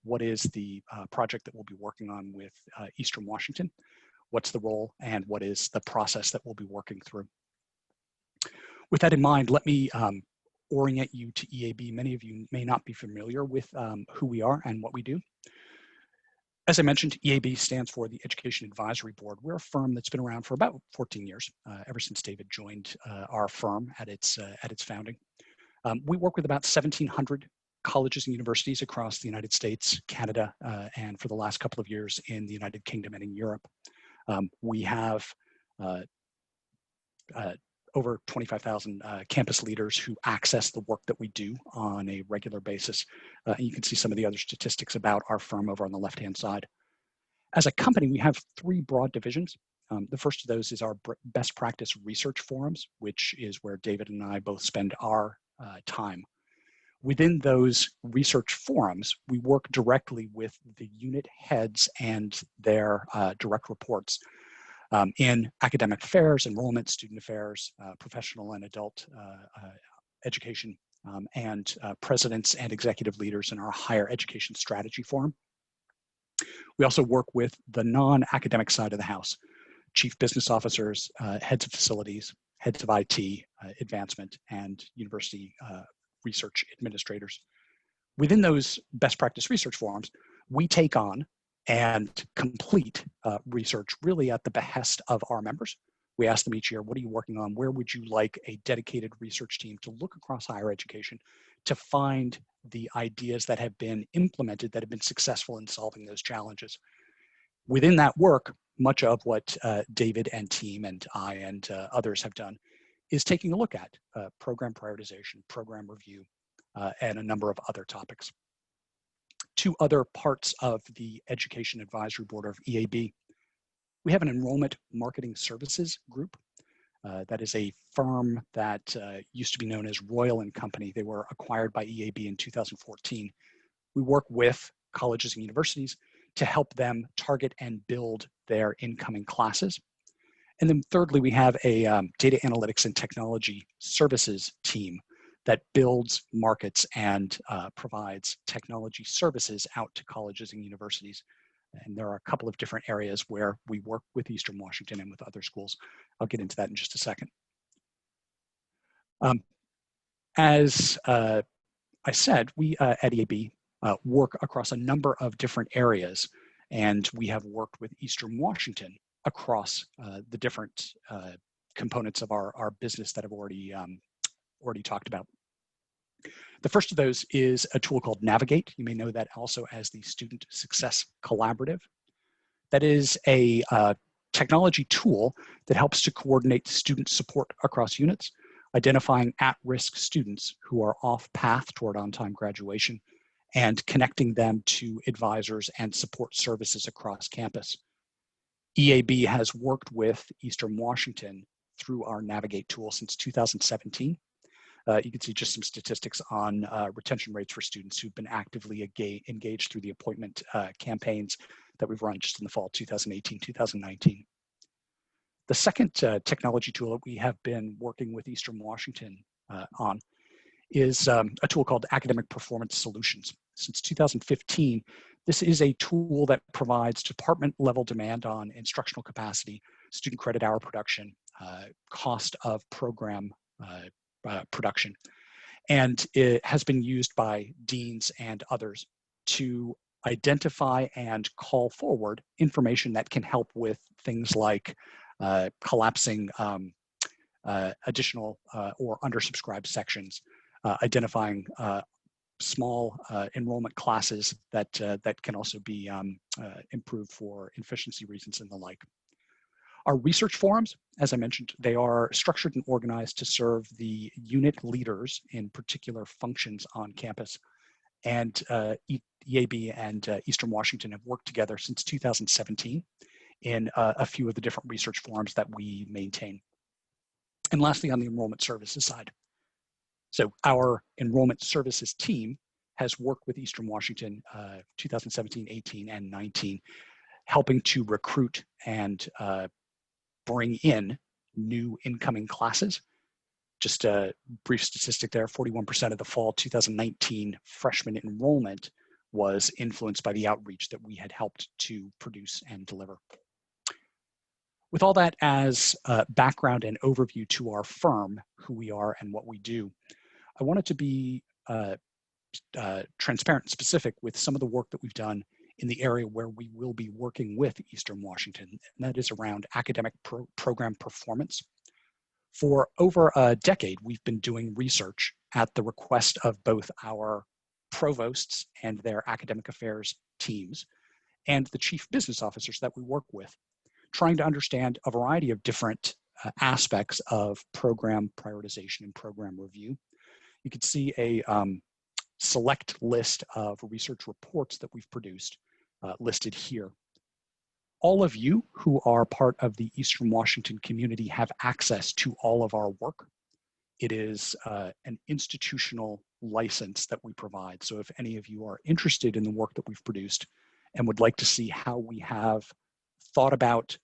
what is the project that we'll be working on with Eastern Washington, what's the role, and what is the process that we'll be working through. With that in mind, let me orient you to EAB. Many of you may not be familiar with who we are and what we do. As I mentioned, EAB stands for the Education Advisory Board. We're a firm that's been around for about 14 years, ever since David joined our firm at its founding. We work with about 1,700 colleges and universities across the United States, Canada, and for the last couple of years in the United Kingdom and in Europe. We have over 25,000 campus leaders who access the work that we do on a regular basis. And you can see some of the other statistics about our firm over on the left-hand side. As a company, we have three broad divisions. The first of those is our best practice research forums, which is where David and I both spend our time. Within those research forums, we work directly with the unit heads and their direct reports in academic affairs, enrollment, student affairs, professional and adult education, and presidents and executive leaders in our higher education strategy forum. We also work with the non-academic side of the house, chief business officers, heads of facilities, heads of IT, advancement, and university research administrators. Within those best practice research forums, we take on and complete research really at the behest of our members. We ask them each year, what are you working on? Where would you like a dedicated research team to look across higher education to find the ideas that have been implemented, that have been successful in solving those challenges? Within that work, much of what David and team and I and others have done is taking a look at program prioritization, program review, and a number of other topics. Two other parts of the Education Advisory Board of EAB. We have an enrollment marketing services group. That is a firm that used to be known as Royal & Company. They were acquired by EAB in 2014. We work with colleges and universities to help them target and build their incoming classes. And then thirdly, we have a data analytics and technology services team that builds, markets, and provides technology services out to colleges and universities. And there are a couple of different areas where we work with Eastern Washington and with other schools. I'll get into that in just a second. As I said, we at EAB work across a number of different areas, and we have worked with Eastern Washington across the different components of our business that I've already talked about. The first of those is a tool called Navigate. You may know that also as the Student Success Collaborative. That is a technology tool that helps to coordinate student support across units, identifying at-risk students who are off path toward on-time graduation, and connecting them to advisors and support services across campus. EAB has worked with Eastern Washington through our Navigate tool since 2017. You can see just some statistics on retention rates for students who've been actively engaged through the appointment campaigns that we've run just in the fall 2018, 2019. The second technology tool that we have been working with Eastern Washington on is a tool called Academic Performance Solutions. Since 2015, this is a tool that provides department-level demand on instructional capacity, student credit hour production, cost of program production. And it has been used by deans and others to identify and call forward information that can help with things like collapsing additional or undersubscribed sections, identifying small enrollment classes that can also be improved for efficiency reasons and the like. Our research forums, as I mentioned, they are structured and organized to serve the unit leaders in particular functions on campus. And EAB and Eastern Washington have worked together since 2017 in a few of the different research forums that we maintain. And lastly, on the enrollment services side. So our enrollment services team has worked with Eastern Washington 2017, 18, and 19, helping to recruit and bring in new incoming classes. Just a brief statistic there, 41% of the fall 2019 freshman enrollment was influenced by the outreach that we had helped to produce and deliver. With all that as background and overview to our firm, who we are and what we do, I wanted to be transparent and specific with some of the work that we've done in the area where we will be working with Eastern Washington, and that is around academic program performance. For over a decade, we've been doing research at the request of both our provosts and their academic affairs teams and the chief business officers that we work with, trying to understand a variety of different aspects of program prioritization and program review. You can see a select list of research reports that we've produced listed here. All of you who are part of the Eastern Washington community have access to all of our work. It is an institutional license that we provide. So if any of you are interested in the work that we've produced and would like to see how we have thought about,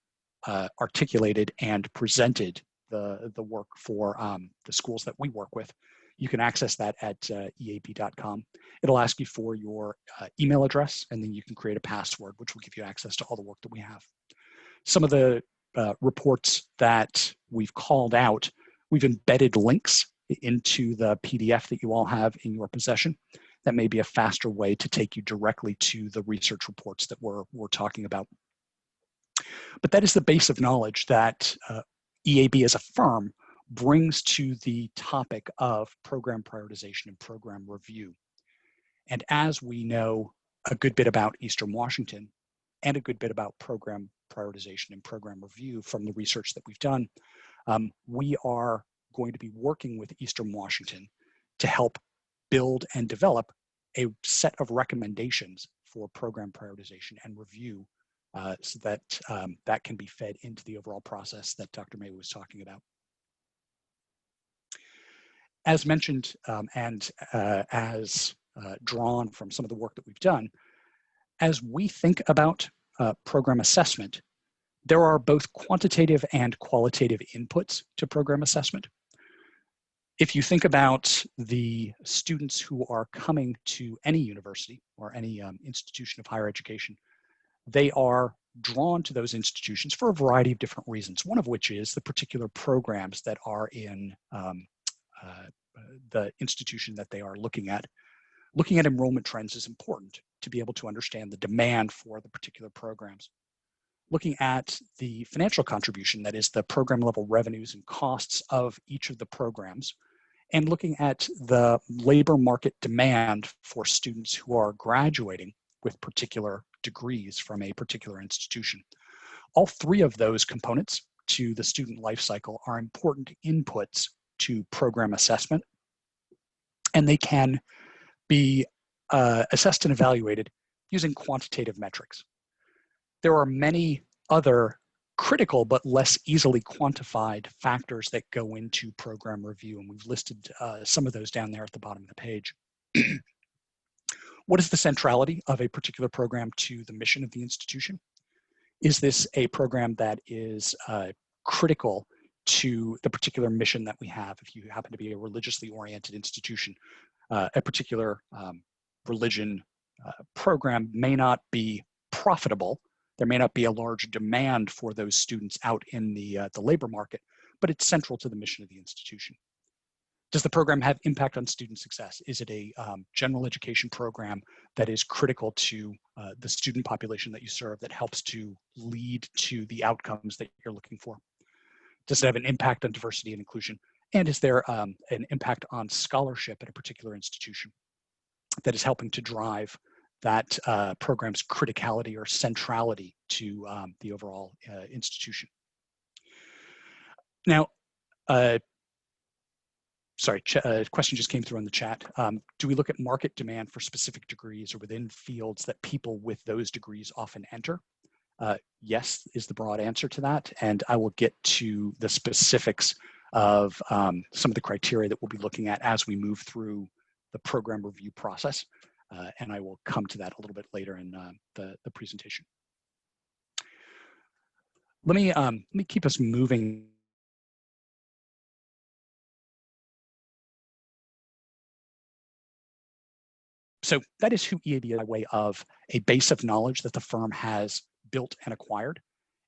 articulated, and presented the work for the schools that we work with, you can access that at EAB.com. It'll ask you for your email address, and then you can create a password, which will give you access to all the work that we have. Some of the reports that we've called out, we've embedded links into the PDF that you all have in your possession. That may be a faster way to take you directly to the research reports that we're talking about. But that is the base of knowledge that EAB as a firm brings to the topic of program prioritization and program review. And as we know a good bit about Eastern Washington and a good bit about program prioritization and program review from the research that we've done, we are going to be working with Eastern Washington to help build and develop a set of recommendations for program prioritization and review so that that can be fed into the overall process that Dr. May was talking about. As mentioned and as drawn from some of the work that we've done, as we think about program assessment, there are both quantitative and qualitative inputs to program assessment. If you think about the students who are coming to any university or any institution of higher education, they are drawn to those institutions for a variety of different reasons, one of which is the particular programs that are in the institution that they are looking at. Looking at enrollment trends is important to be able to understand the demand for the particular programs. Looking at the financial contribution, that is the program level revenues and costs of each of the programs, and looking at the labor market demand for students who are graduating with particular degrees from a particular institution. All three of those components to the student life cycle are important inputs to program assessment, and they can be assessed and evaluated using quantitative metrics. There are many other critical but less easily quantified factors that go into program review, and we've listed some of those down there at the bottom of the page. What is the centrality of a particular program to the mission of the institution? Is this a program that is critical to the particular mission that we have? If you happen to be a religiously oriented institution, a particular religion program may not be profitable. There may not be a large demand for those students out in the labor market, but it's central to the mission of the institution. Does the program have impact on student success? Is it a general education program that is critical to the student population that you serve, that helps to lead to the outcomes that you're looking for? Does it have an impact on diversity and inclusion? And is there an impact on scholarship at a particular institution that is helping to drive that program's criticality or centrality to the overall institution? Now, sorry, a question just came through in the chat. Do we look at market demand for specific degrees or within fields that people with those degrees often enter? Yes, is the broad answer to that. And I will get to the specifics of some of the criteria that we'll be looking at as we move through the program review process. And I will come to that a little bit later in the presentation. Let me keep us moving. So that is who EAB is by way of a base of knowledge that the firm has built and acquired,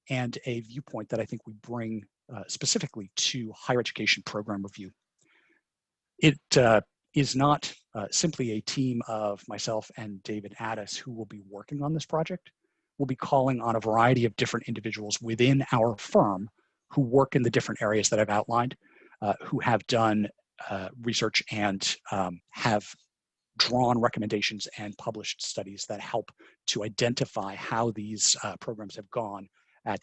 and a viewpoint that I think we bring specifically to higher education program review. It is not simply a team of myself and David Addis who will be working on this project. We'll be calling on a variety of different individuals within our firm who work in the different areas that I've outlined, who have done research and have drawn recommendations and published studies that help to identify how these programs have gone at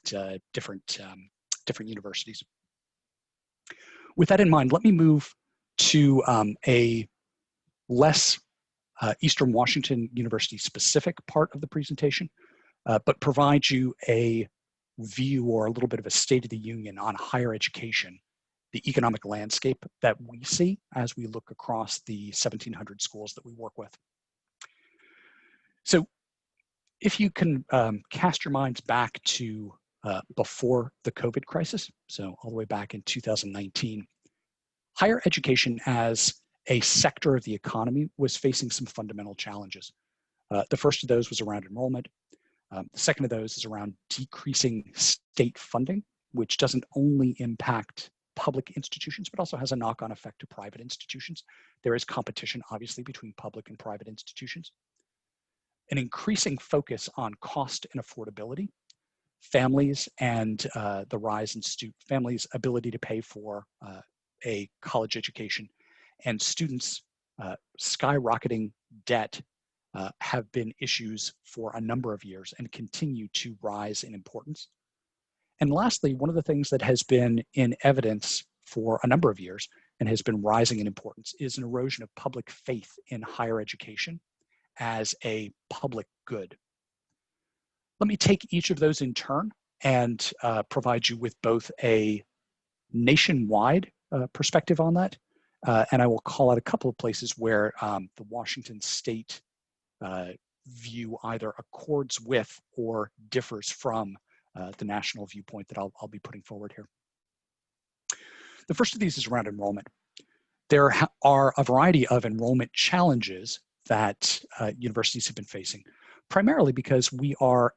different universities. With that in mind, let me move to a less Eastern Washington University specific part of the presentation, but provide you a view or a little bit of a state of the union on higher education, the economic landscape that we see as we look across the 1,700 schools that we work with. So if you can cast your minds back to before the COVID crisis, so all the way back in 2019, higher education as a sector of the economy was facing some fundamental challenges. The first of those was around enrollment. The second of those is around decreasing state funding, which doesn't only impact public institutions, but also has a knock-on effect to private institutions. There is competition, obviously, between public and private institutions. An increasing focus on cost and affordability, families and the rise in families' ability to pay for a college education, and students' skyrocketing debt have been issues for a number of years and continue to rise in importance. And lastly, one of the things that has been in evidence for a number of years and has been rising in importance is an erosion of public faith in higher education as a public good. Let me take each of those in turn and provide you with both a nationwide perspective on that, and I will call out a couple of places where the Washington State view either accords with or differs from the national viewpoint that I'll be putting forward here. The first of these is around enrollment. There are a variety of enrollment challenges that universities have been facing, primarily because we are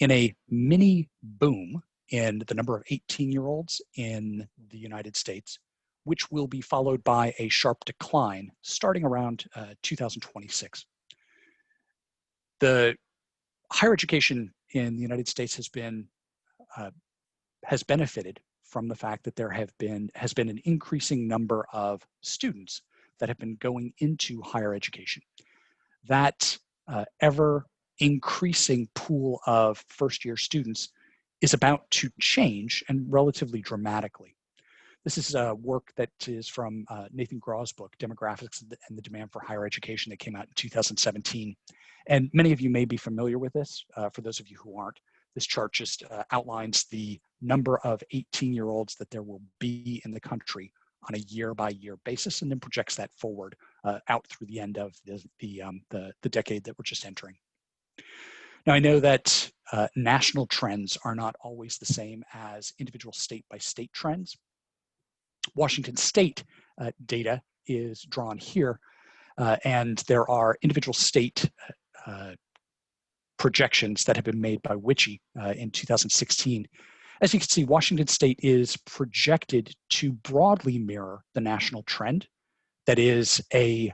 in a mini boom in the number of 18-year-olds in the United States, which will be followed by a sharp decline starting around 2026. The higher education in the United States has benefited from the fact that there has been an increasing number of students that have been going into higher education. That ever increasing pool of first-year students is about to change, and relatively dramatically. This is work that is from Nathan Grau's book, Demographics and the Demand for Higher Education, that came out in 2017. And many of you may be familiar with this. For those of you who aren't, this chart just outlines the number of 18-year-olds that there will be in the country on a year-by-year basis, and then projects that forward out through the end of the decade that we're just entering. Now, I know that national trends are not always the same as individual state-by-state trends. Washington State data is drawn here, and there are individual state projections that have been made by WICHE in 2016. As you can see, Washington State is projected to broadly mirror the national trend. That is a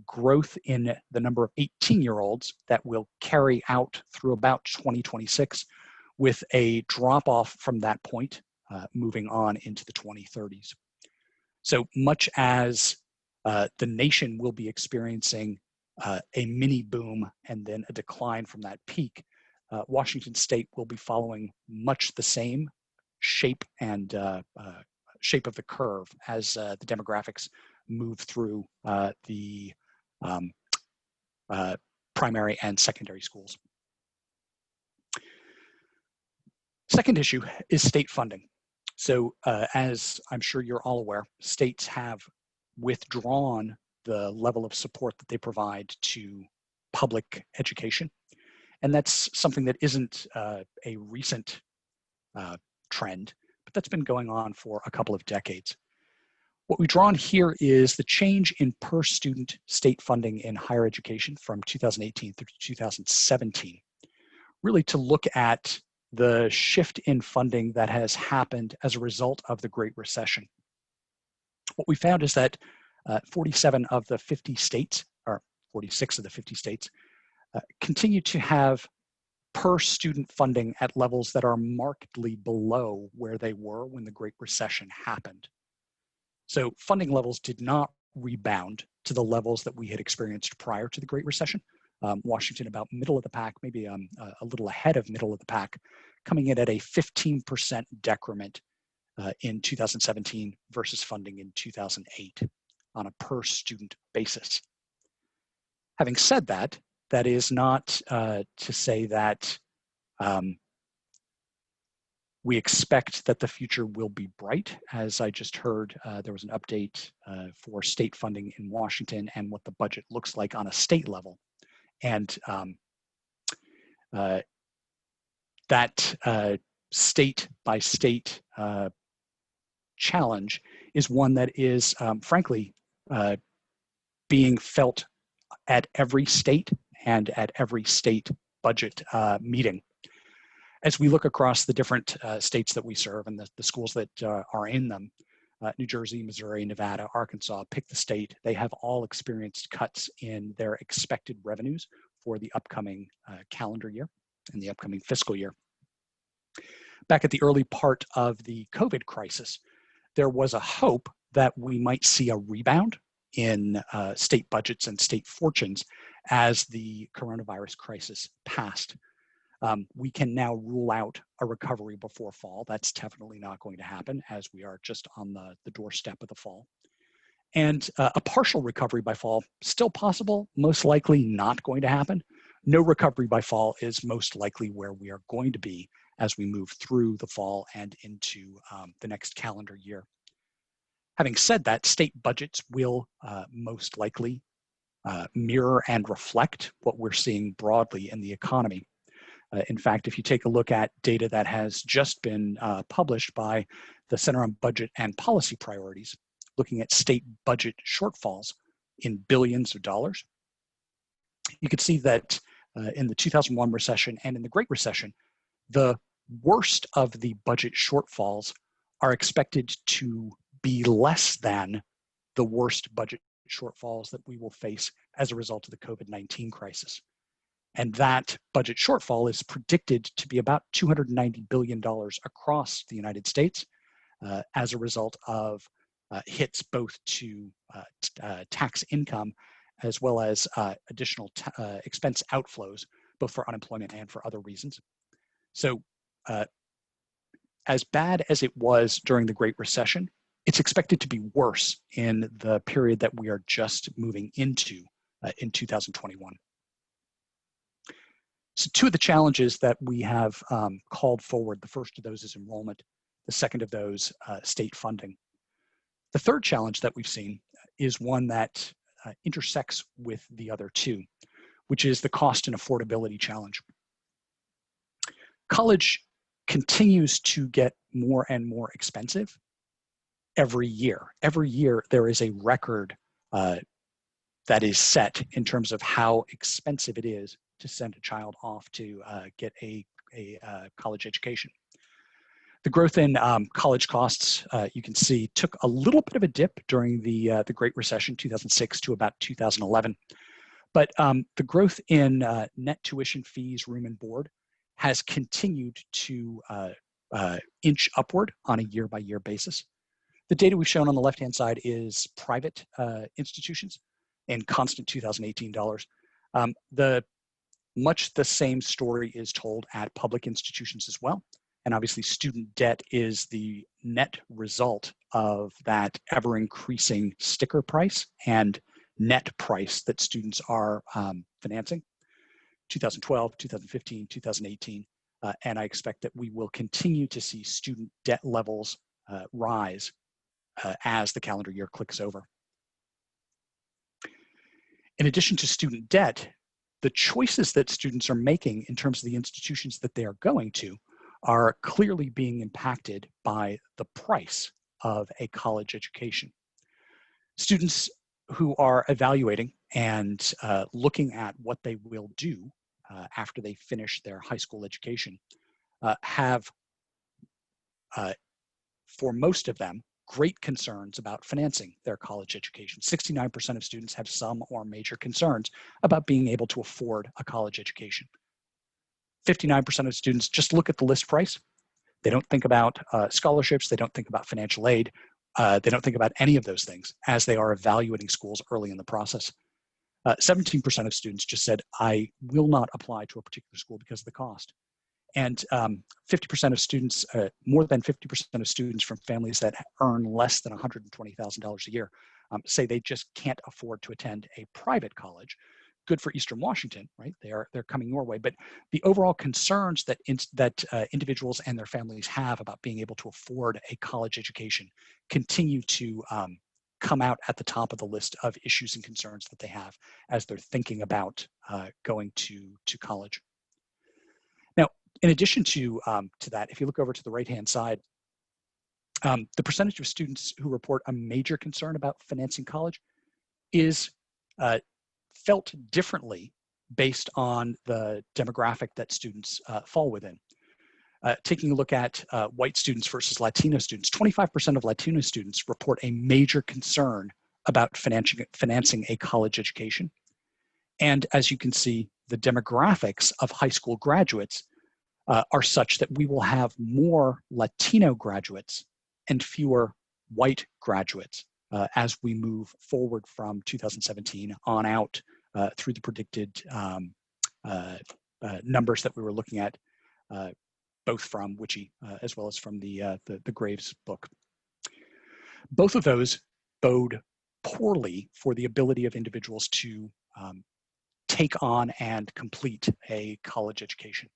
growth in the number of 18-year-olds that will carry out through about 2026, with a drop-off from that point moving on into the 2030s. So much as the nation will be experiencing a mini boom and then a decline from that peak, Washington State will be following much the same shape and shape of the curve as the demographics move through the primary and secondary schools. Second issue is state funding. So as I'm sure you're all aware, states have withdrawn the level of support that they provide to public education. And that's something that isn't a recent trend, but that's been going on for a couple of decades. What we've drawn here is the change in per student state funding in higher education from 2018 through 2017, really to look at the shift in funding that has happened as a result of the Great Recession. What we found is that 47 of the 50 states, or 46 of the 50 states, continue to have per student funding at levels that are markedly below where they were when the Great Recession happened. So funding levels did not rebound to the levels that we had experienced prior to the Great Recession. Washington about middle of the pack, maybe a little ahead of middle of the pack, coming in at a 15% decrement in 2017 versus funding in 2008 on a per student basis. Having said that, that is not to say that we expect that the future will be bright. As I just heard, there was an update for state funding in Washington and what the budget looks like on a state level. And that state by state challenge is one that is frankly being felt at every state and at every state budget meeting. As we look across the different states that we serve and the schools that are in them, New Jersey, Missouri, Nevada, Arkansas, pick the state, they have all experienced cuts in their expected revenues for the upcoming calendar year and the upcoming fiscal year. Back at the early part of the COVID crisis, there was a hope that we might see a rebound in state budgets and state fortunes as the coronavirus crisis passed. We can now rule out a recovery before fall. That's definitely not going to happen as we are just on the doorstep of the fall. And a partial recovery by fall, still possible, most likely not going to happen. No recovery by fall is most likely where we are going to be as we move through the fall and into the next calendar year. Having said that, state budgets will most likely mirror and reflect what we're seeing broadly in the economy. In fact, if you take a look at data that has just been published by the Center on Budget and Policy Priorities, looking at state budget shortfalls in billions of dollars, you could see that in the 2001 recession and in the Great Recession, the worst of the budget shortfalls are expected to be less than the worst budget shortfalls that we will face as a result of the COVID-19 crisis. And that budget shortfall is predicted to be about $290 billion across the United States as a result of hits both to tax income as well as additional expense outflows, both for unemployment and for other reasons. So as bad as it was during the Great Recession, it's expected to be worse in the period that we are just moving into in 2021. So two of the challenges that we have called forward, the first of those is enrollment, the second of those, state funding. The third challenge that we've seen is one that intersects with the other two, which is the cost and affordability challenge. College continues to get more and more expensive every year. Every year there is a record that is set in terms of how expensive it is to send a child off to get a college education. The growth in college costs, you can see, took a little bit of a dip during the Great Recession, 2006 to about 2011. But the growth in net tuition fees, room and board, has continued to inch upward on a year-by-year basis. The data we've shown on the left-hand side is private institutions in constant 2018 dollars. Much the same story is told at public institutions as well. And obviously student debt is the net result of that ever increasing sticker price and net price that students are financing. 2012, 2015, 2018, and I expect that we will continue to see student debt levels rise as the calendar year clicks over. In addition to student debt, the choices that students are making in terms of the institutions that they are going to are clearly being impacted by the price of a college education. Students who are evaluating and looking at what they will do after they finish their high school education have, for most of them, great concerns about financing their college education. 69% of students have some or major concerns about being able to afford a college education. 59% of students just look at the list price. They don't think about scholarships. They don't think about financial aid. They don't think about any of those things as they are evaluating schools early in the process. 17% of students just said, I will not apply to a particular school because of the cost. And 50% of students, more than 50% of students from families that earn less than $120,000 a year say they just can't afford to attend a private college. Good for Eastern Washington, right? They're coming your way. But the overall concerns that individuals and their families have about being able to afford a college education continue to come out at the top of the list of issues and concerns that they have as they're thinking about going to college. Now, in addition to that, if you look over to the right-hand side, the percentage of students who report a major concern about financing college is felt differently based on the demographic that students fall within. Taking a look at white students versus Latino students, 25% of Latino students report a major concern about financing a college education. And as you can see, the demographics of high school graduates are such that we will have more Latino graduates and fewer white graduates as we move forward from 2017 on out through the predicted numbers that we were looking at, both from Witchy as well as from the Graves book. Both of those bode poorly for the ability of individuals to take on and complete a college education.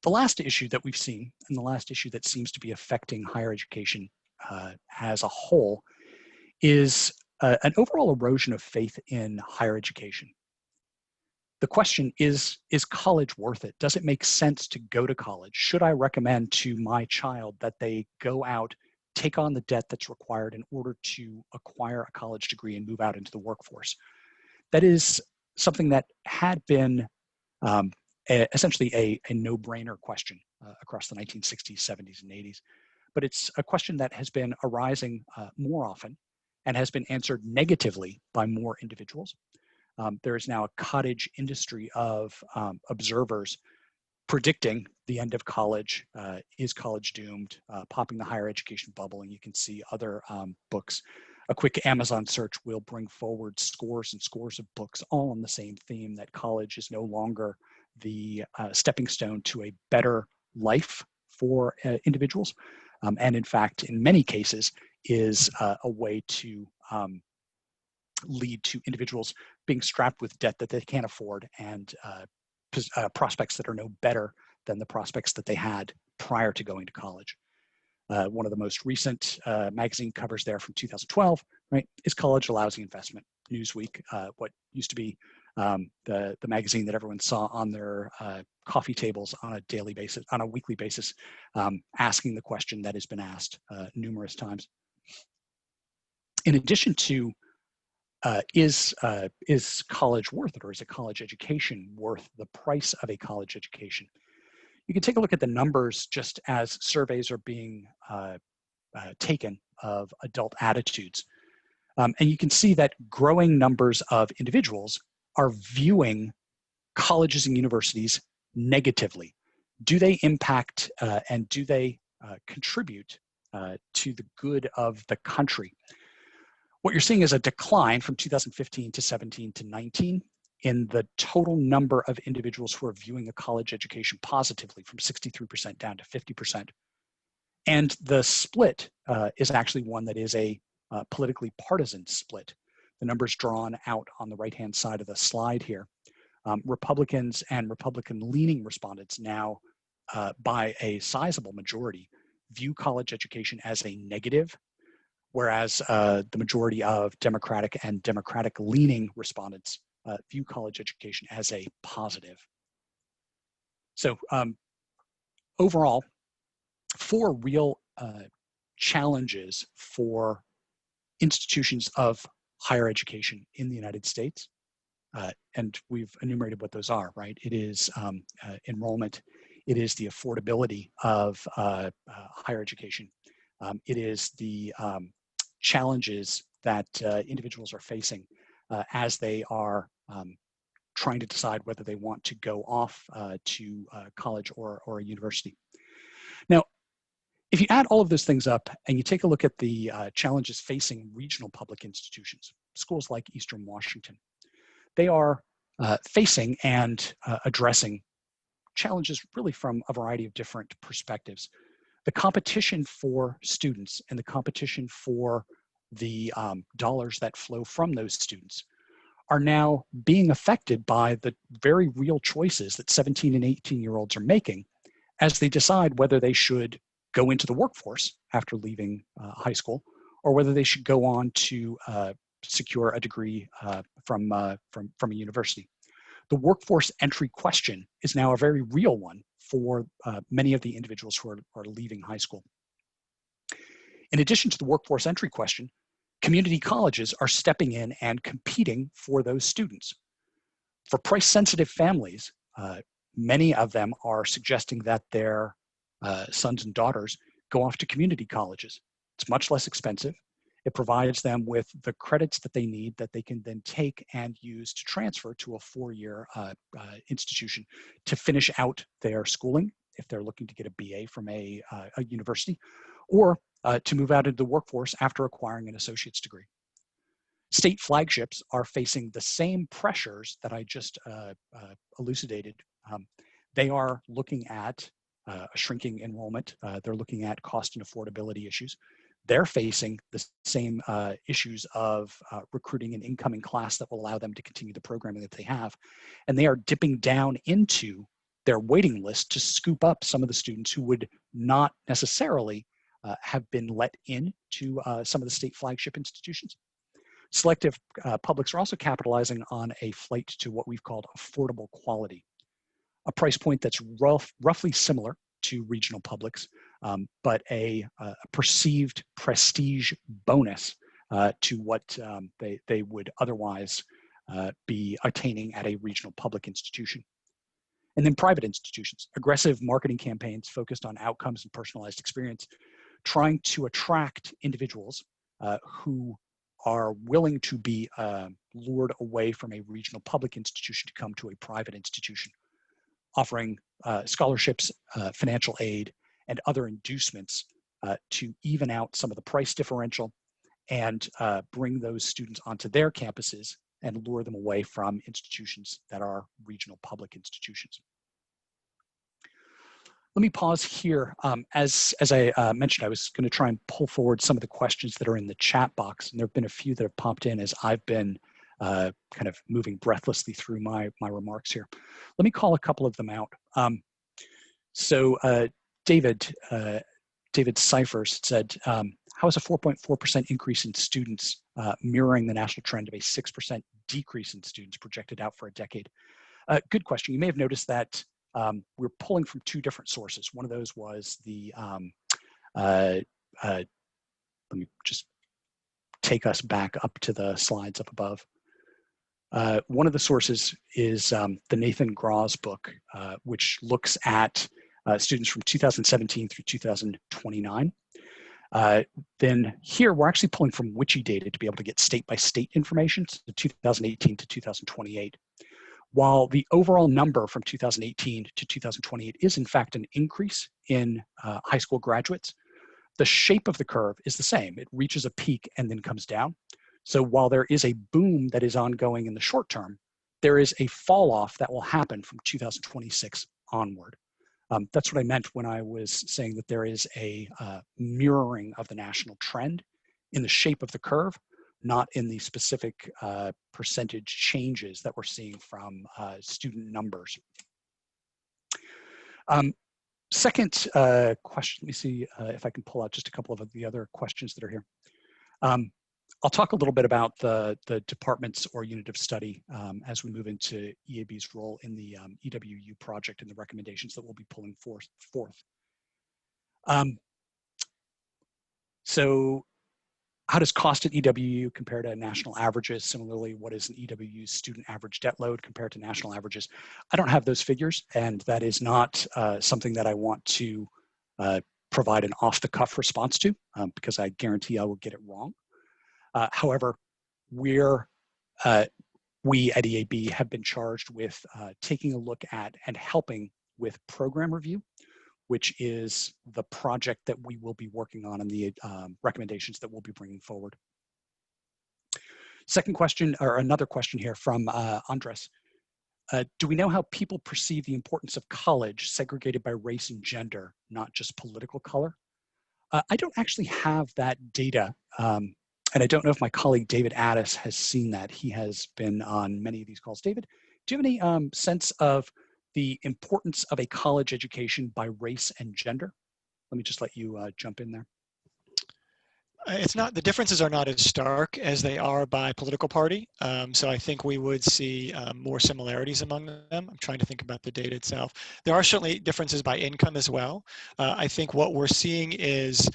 The last issue that we've seen, and the last issue that seems to be affecting higher education as a whole, is an overall erosion of faith in higher education. The question is college worth it? Does it make sense to go to college? Should I recommend to my child that they go out, take on the debt that's required in order to acquire a college degree and move out into the workforce? That is something that had been essentially a no-brainer question across the 1960s, 70s, and 80s. But it's a question that has been arising more often and has been answered negatively by more individuals. There is now a cottage industry of observers predicting the end of college, is college doomed, popping the higher education bubble, and you can see other books. A quick Amazon search will bring forward scores and scores of books all on the same theme, that college is no longer the stepping stone to a better life for individuals. And in fact, in many cases, is a way to lead to individuals being strapped with debt that they can't afford and prospects that are no better than the prospects that they had prior to going to college. One of the most recent magazine covers there from 2012, right, is College a Lousy Investment? Newsweek, what used to be the magazine that everyone saw on their coffee tables on a daily basis, on a weekly basis, asking the question that has been asked numerous times. In addition to is college worth it, or is a college education worth the price of a college education? You can take a look at the numbers just as surveys are being taken of adult attitudes. And you can see that growing numbers of individuals are viewing colleges and universities negatively. Do they impact and do they contribute to the good of the country? What you're seeing is a decline from 2015 to 17 to 19 in the total number of individuals who are viewing a college education positively, from 63% down to 50%. And the split is actually one that is a politically partisan split. The numbers drawn out on the right-hand side of the slide here. Republicans and Republican-leaning respondents now, by a sizable majority, view college education as a negative, whereas the majority of Democratic and Democratic-leaning respondents view college education as a positive. So overall, 4 real challenges for institutions of higher education in the United States. And we've enumerated what those are, right? It is enrollment. It is the affordability of higher education. It is the challenges that individuals are facing as they are trying to decide whether they want to go off to college or a university. Now, if you add all of those things up and you take a look at the challenges facing regional public institutions, schools like Eastern Washington, they are facing and addressing challenges really from a variety of different perspectives. The competition for students and the competition for the dollars that flow from those students are now being affected by the very real choices that 17 and 18-year-olds are making as they decide whether they should go into the workforce after leaving high school, or whether they should go on to secure a degree from a university. The workforce entry question is now a very real one for many of the individuals who are leaving high school. In addition to the workforce entry question, community colleges are stepping in and competing for those students. For price-sensitive families, many of them are suggesting that their sons and daughters go off to community colleges. It's much less expensive. It provides them with the credits that they need that they can then take and use to transfer to a four-year institution to finish out their schooling, if they're looking to get a BA from a university, or to move out into the workforce after acquiring an associate's degree. State flagships are facing the same pressures that I just elucidated. They are looking at a shrinking enrollment. They're looking at cost and affordability issues. They're facing the same issues of recruiting an incoming class that will allow them to continue the programming that they have. And they are dipping down into their waiting list to scoop up some of the students who would not necessarily have been let in to some of the state flagship institutions. Selective publics are also capitalizing on a flight to what we've called affordable quality, a price point that's roughly similar to regional publics, but a perceived prestige bonus to what they would otherwise be attaining at a regional public institution. And then private institutions, aggressive marketing campaigns focused on outcomes and personalized experience, trying to attract individuals who are willing to be lured away from a regional public institution to come to a private institution, offering scholarships, financial aid, and other inducements to even out some of the price differential and bring those students onto their campuses and lure them away from institutions that are regional public institutions. Let me pause here. As I mentioned, I was going to try and pull forward some of the questions that are in the chat box, and there have been a few that have popped in as I've been kind of moving breathlessly through my remarks here. Let me call a couple of them out. David Cyphers said, how is a 4.4% increase in students mirroring the national trend of a 6% decrease in students projected out for a decade? Good question. You may have noticed that we're pulling from two different sources. One of those was the, let me just take us back up to the slides up above. One of the sources is the Nathan Graw's book, which looks at students from 2017 through 2029. Then here we're actually pulling from WICHE data to be able to get state-by-state information, so 2018 to 2028. While the overall number from 2018 to 2028 is in fact an increase in high school graduates, the shape of the curve is the same. It reaches a peak and then comes down. So while there is a boom that is ongoing in the short term, there is a fall off that will happen from 2026 onward. That's what I meant when I was saying that there is a mirroring of the national trend in the shape of the curve, not in the specific percentage changes that we're seeing from student numbers. Second question, let me see if I can pull out just a couple of the other questions that are here. I'll talk a little bit about the departments or unit of study as we move into EAB's role in the EWU project and the recommendations that we'll be pulling forth. So how does cost at EWU compare to national averages? Similarly, what is an EWU's student average debt load compared to national averages? I don't have those figures, and that is not something that I want to provide an off-the-cuff response to, because I guarantee I will get it wrong. However, we at EAB have been charged with taking a look at and helping with program review, which is the project that we will be working on and the recommendations that we'll be bringing forward. Second question, or another question here from Andres. Do we know how people perceive the importance of college segregated by race and gender, not just political color? I don't actually have that data, and I don't know if my colleague David Addis has seen that. He has been on many of these calls. David, do you have any sense of the importance of a college education by race and gender? Let me just let you jump in there. It's not, the differences are not as stark as they are by political party. So I think we would see more similarities among them. I'm trying to think about the data itself. There are certainly differences by income as well. I think what we're seeing is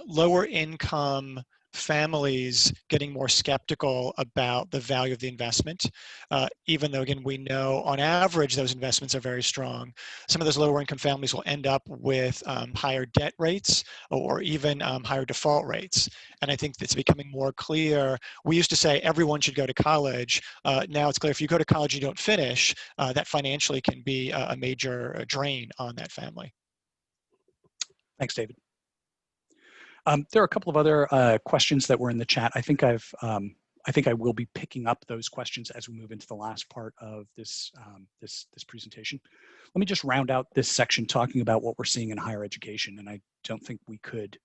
lower income families getting more skeptical about the value of the investment, even though, again, we know on average those investments are very strong. Some of those lower income families will end up with higher debt rates or even higher default rates. And I think it's becoming more clear. We used to say everyone should go to college. Now it's clear if you go to college and you don't finish, that financially can be a major drain on that family. Thanks, David. There are a couple of other questions that were in the chat. I think I will be picking up those questions as we move into the last part of this this presentation. Let me just round out this section talking about what we're seeing in higher education, and I don't think we could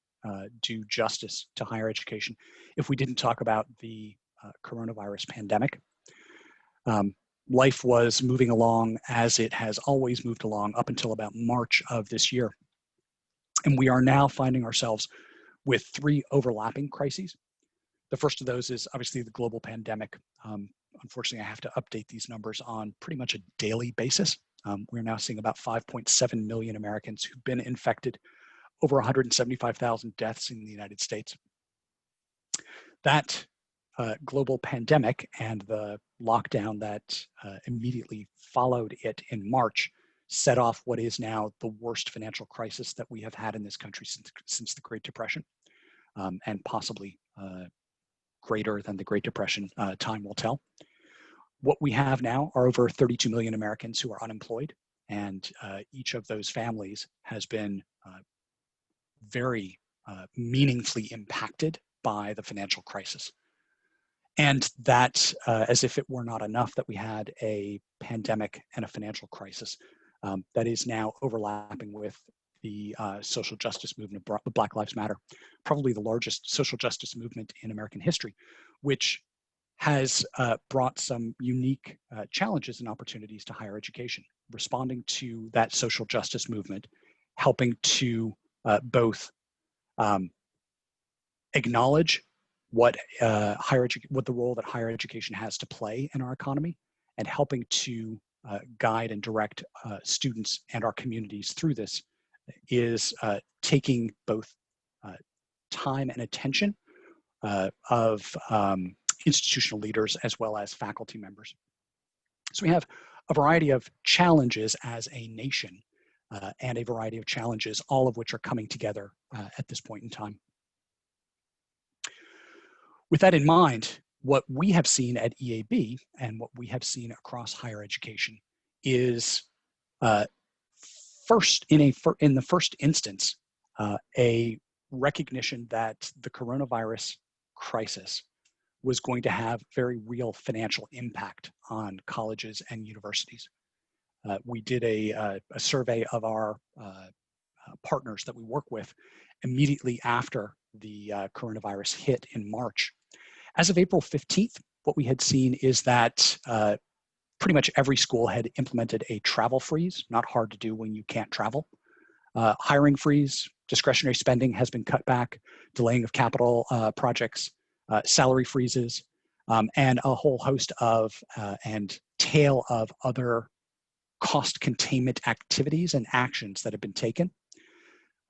do justice to higher education if we didn't talk about the coronavirus pandemic. Life was moving along as it has always moved along up until about March of this year, and we are now finding ourselves with three overlapping crises. The first of those is obviously the global pandemic. Unfortunately, I have to update these numbers on pretty much a daily basis. We're now seeing about 5.7 million Americans who've been infected, over 175,000 deaths in the United States. That global pandemic and the lockdown that immediately followed it in March set off what is now the worst financial crisis that we have had in this country since the Great Depression, and possibly greater than the Great Depression. Time will tell. What we have now are over 32 million Americans who are unemployed, and each of those families has been very meaningfully impacted by the financial crisis. And that, as if it were not enough that we had a pandemic and a financial crisis, that is now overlapping with the social justice movement, Black Lives Matter, probably the largest social justice movement in American history, which has brought some unique challenges and opportunities to higher education, responding to that social justice movement, helping to both acknowledge what the role that higher education has to play in our economy, and helping to guide and direct students and our communities through this, is taking both time and attention of institutional leaders as well as faculty members. So we have a variety of challenges as a nation, and a variety of challenges, all of which are coming together at this point in time. With that in mind, what we have seen at EAB and what we have seen across higher education is in the first instance, a recognition that the coronavirus crisis was going to have very real financial impact on colleges and universities. We did a survey of our partners that we work with immediately after the coronavirus hit in March. As of April 15th, what we had seen is that pretty much every school had implemented a travel freeze, not hard to do when you can't travel. Hiring freeze, discretionary spending has been cut back, delaying of capital projects, salary freezes, and a whole host of and tail of other cost containment activities and actions that have been taken.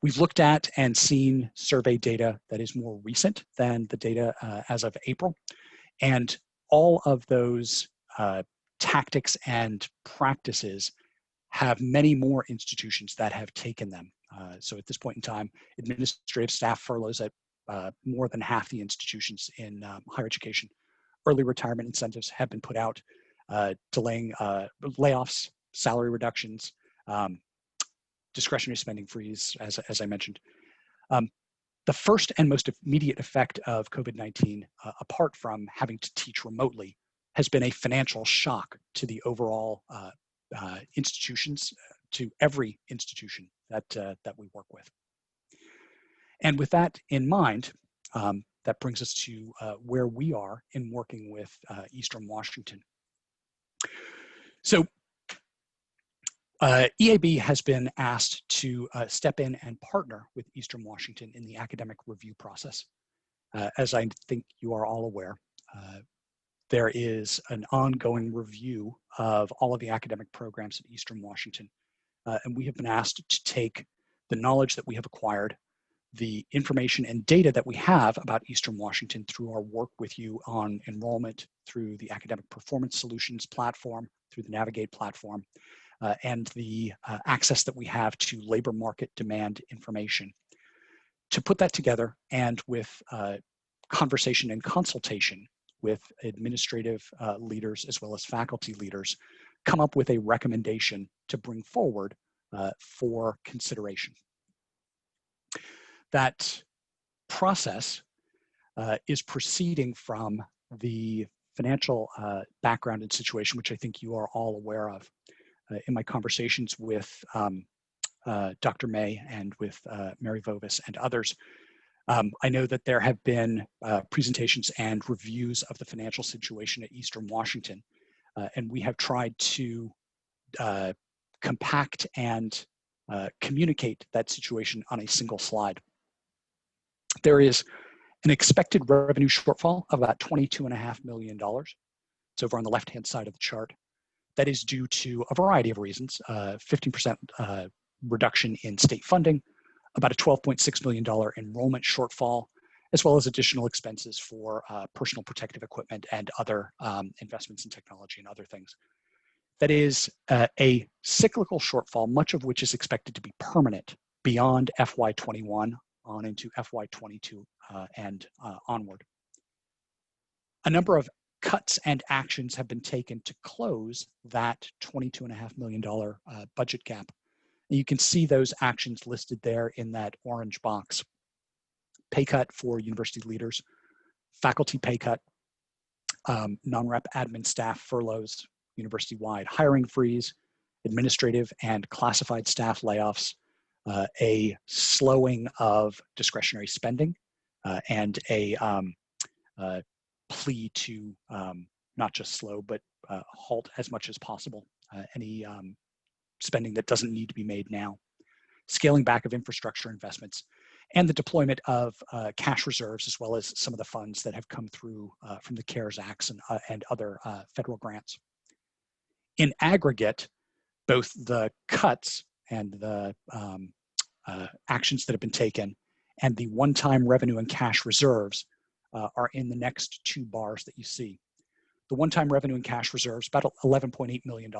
We've looked at and seen survey data that is more recent than the data as of April. And all of those tactics and practices have many more institutions that have taken them. So at this point in time, administrative staff furloughs at more than half the institutions in higher education. Early retirement incentives have been put out, delaying layoffs, salary reductions, discretionary spending freeze, as I mentioned. The first and most immediate effect of COVID-19, apart from having to teach remotely, has been a financial shock to the overall institutions, to every institution that we work with. And with that in mind, that brings us to where we are in working with Eastern Washington. So EAB has been asked to step in and partner with Eastern Washington in the academic review process. As I think you are all aware, there is an ongoing review of all of the academic programs at Eastern Washington. And we have been asked to take the knowledge that we have acquired, the information and data that we have about Eastern Washington through our work with you on enrollment, through the Academic Performance Solutions platform, through the Navigate platform, and the access that we have to labor market demand information, to put that together and with conversation and consultation with administrative leaders as well as faculty leaders, come up with a recommendation to bring forward for consideration. That process is proceeding from the financial background and situation, which I think you are all aware of. In my conversations with Dr. May and with Mary Vovis and others, I know that there have been presentations and reviews of the financial situation at Eastern Washington, and we have tried to compact and communicate that situation on a single slide. There is an expected revenue shortfall of about $22.5 million. It's over on the left-hand side of the chart. That is due to a variety of reasons: 15% reduction in state funding, about a $12.6 million enrollment shortfall, as well as additional expenses for personal protective equipment and other investments in technology and other things. That is a cyclical shortfall, much of which is expected to be permanent beyond FY21 on into FY22 and onward. A number of cuts and actions have been taken to close that $22.5 million budget gap. And you can see those actions listed there in that orange box. Pay cut for university leaders, faculty pay cut, non-rep admin staff furloughs, university-wide hiring freeze, administrative and classified staff layoffs, a slowing of discretionary spending, and a plea to not just slow, but halt as much as possible any spending that doesn't need to be made now, scaling back of infrastructure investments, and the deployment of cash reserves, as well as some of the funds that have come through from the CARES Acts and other federal grants. In aggregate, both the cuts and the actions that have been taken and the one-time revenue and cash reserves are in the next two bars that you see. The one-time revenue and cash reserves, about $11.8 million.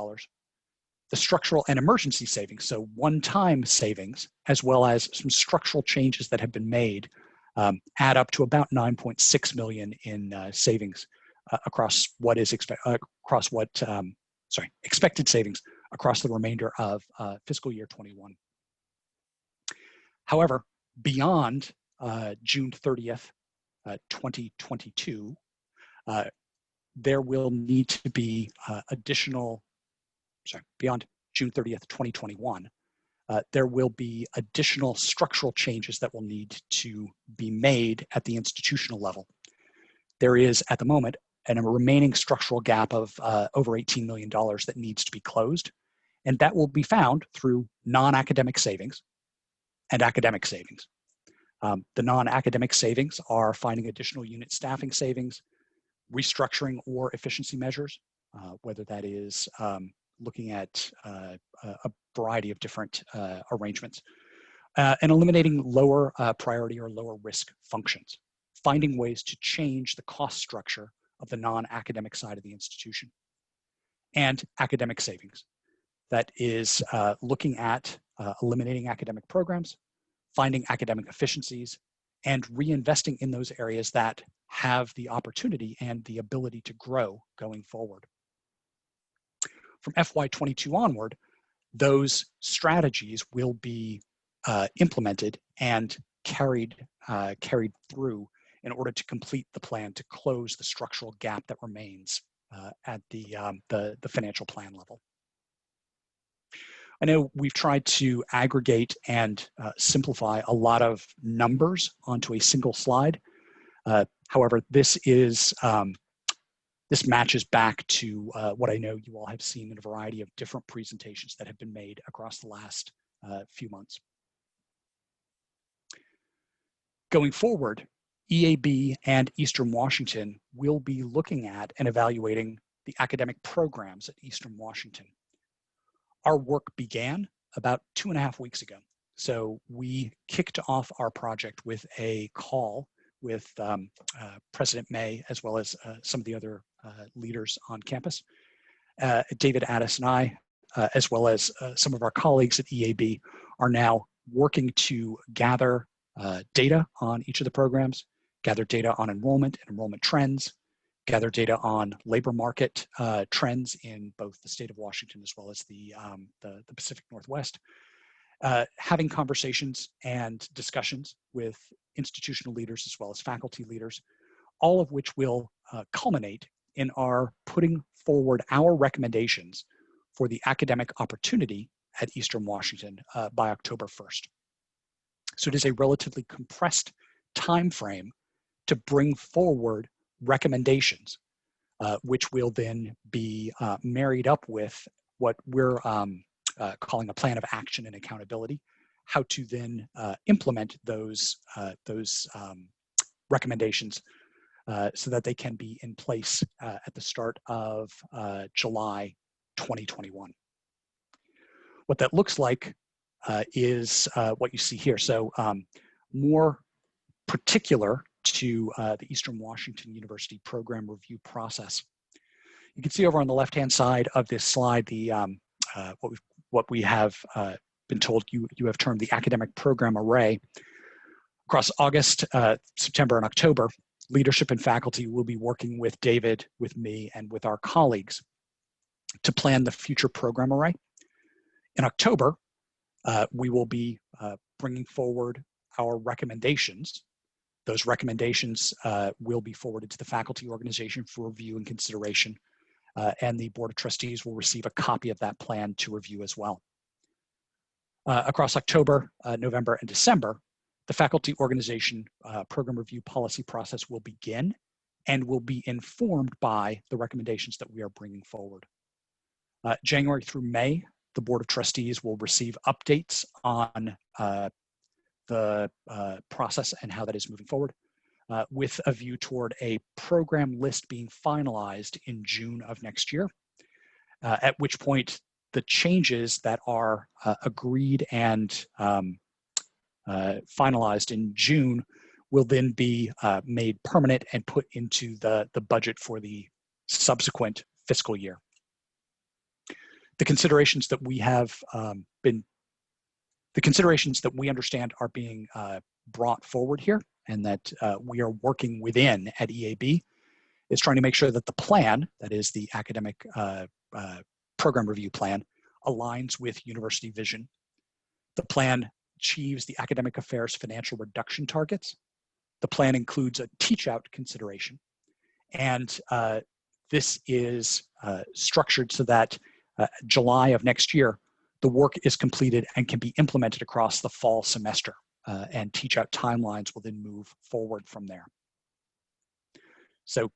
The structural and emergency savings, so one-time savings, as well as some structural changes that have been made, add up to about $9.6 million in savings across what is expected savings across the remainder of fiscal year 21. However, beyond June 30th, 2022, there will need to be beyond June 30th, 2021, there will be additional structural changes that will need to be made at the institutional level. There is, at the moment, a remaining structural gap of over $18 million that needs to be closed, and that will be found through non-academic savings and academic savings. The non-academic savings are finding additional unit staffing savings, restructuring or efficiency measures, whether that is looking at a variety of different arrangements, and eliminating lower priority or lower risk functions, finding ways to change the cost structure of the non-academic side of the institution, and academic savings. That is looking at eliminating academic programs, finding academic efficiencies, and reinvesting in those areas that have the opportunity and the ability to grow going forward. From FY22 onward, those strategies will be implemented and carried through in order to complete the plan to close the structural gap that remains at the financial plan level. I know we've tried to aggregate and simplify a lot of numbers onto a single slide. However, this matches back to what I know you all have seen in a variety of different presentations that have been made across the last few months. Going forward, EAB and Eastern Washington will be looking at and evaluating the academic programs at Eastern Washington. Our work began about 2.5 weeks ago. So we kicked off our project with a call with President May, as well as some of the other leaders on campus. David Addis and I, as well as some of our colleagues at EAB, are now working to gather data on each of the programs, gather data on enrollment and enrollment trends, gather data on labor market trends in both the state of Washington as well as the Pacific Northwest, having conversations and discussions with institutional leaders as well as faculty leaders, all of which will culminate in our putting forward our recommendations for the academic opportunity at Eastern Washington by October 1st. So it is a relatively compressed time frame to bring forward recommendations, which will then be married up with what we're calling a plan of action and accountability, how to then implement those recommendations so that they can be in place at the start of July 2021. What that looks like is what you see here. So more particular to the Eastern Washington University program review process. You can see over on the left-hand side of this slide the what we have been told you have termed the academic program array. Across August, September, and October, leadership and faculty will be working with David, with me, and with our colleagues to plan the future program array. In October, we will be bringing forward our recommendations. Those recommendations will be forwarded to the faculty organization for review and consideration, and the Board of Trustees will receive a copy of that plan to review as well. Across October, November, and December, the faculty organization program review policy process will begin and will be informed by the recommendations that we are bringing forward. January through May, the Board of Trustees will receive updates on the process and how that is moving forward, with a view toward a program list being finalized in June of next year, at which point the changes that are agreed and finalized in June will then be made permanent and put into the budget for the subsequent fiscal year. The considerations that we have the considerations that we understand are being brought forward here and that we are working within at EAB is trying to make sure that the plan, that is the academic program review plan, aligns with university vision. The plan achieves the academic affairs financial reduction targets. The plan includes a teach-out consideration. And this is structured so that July of next year, the work is completed and can be implemented across the fall semester, and teach-out timelines will then move forward from there. So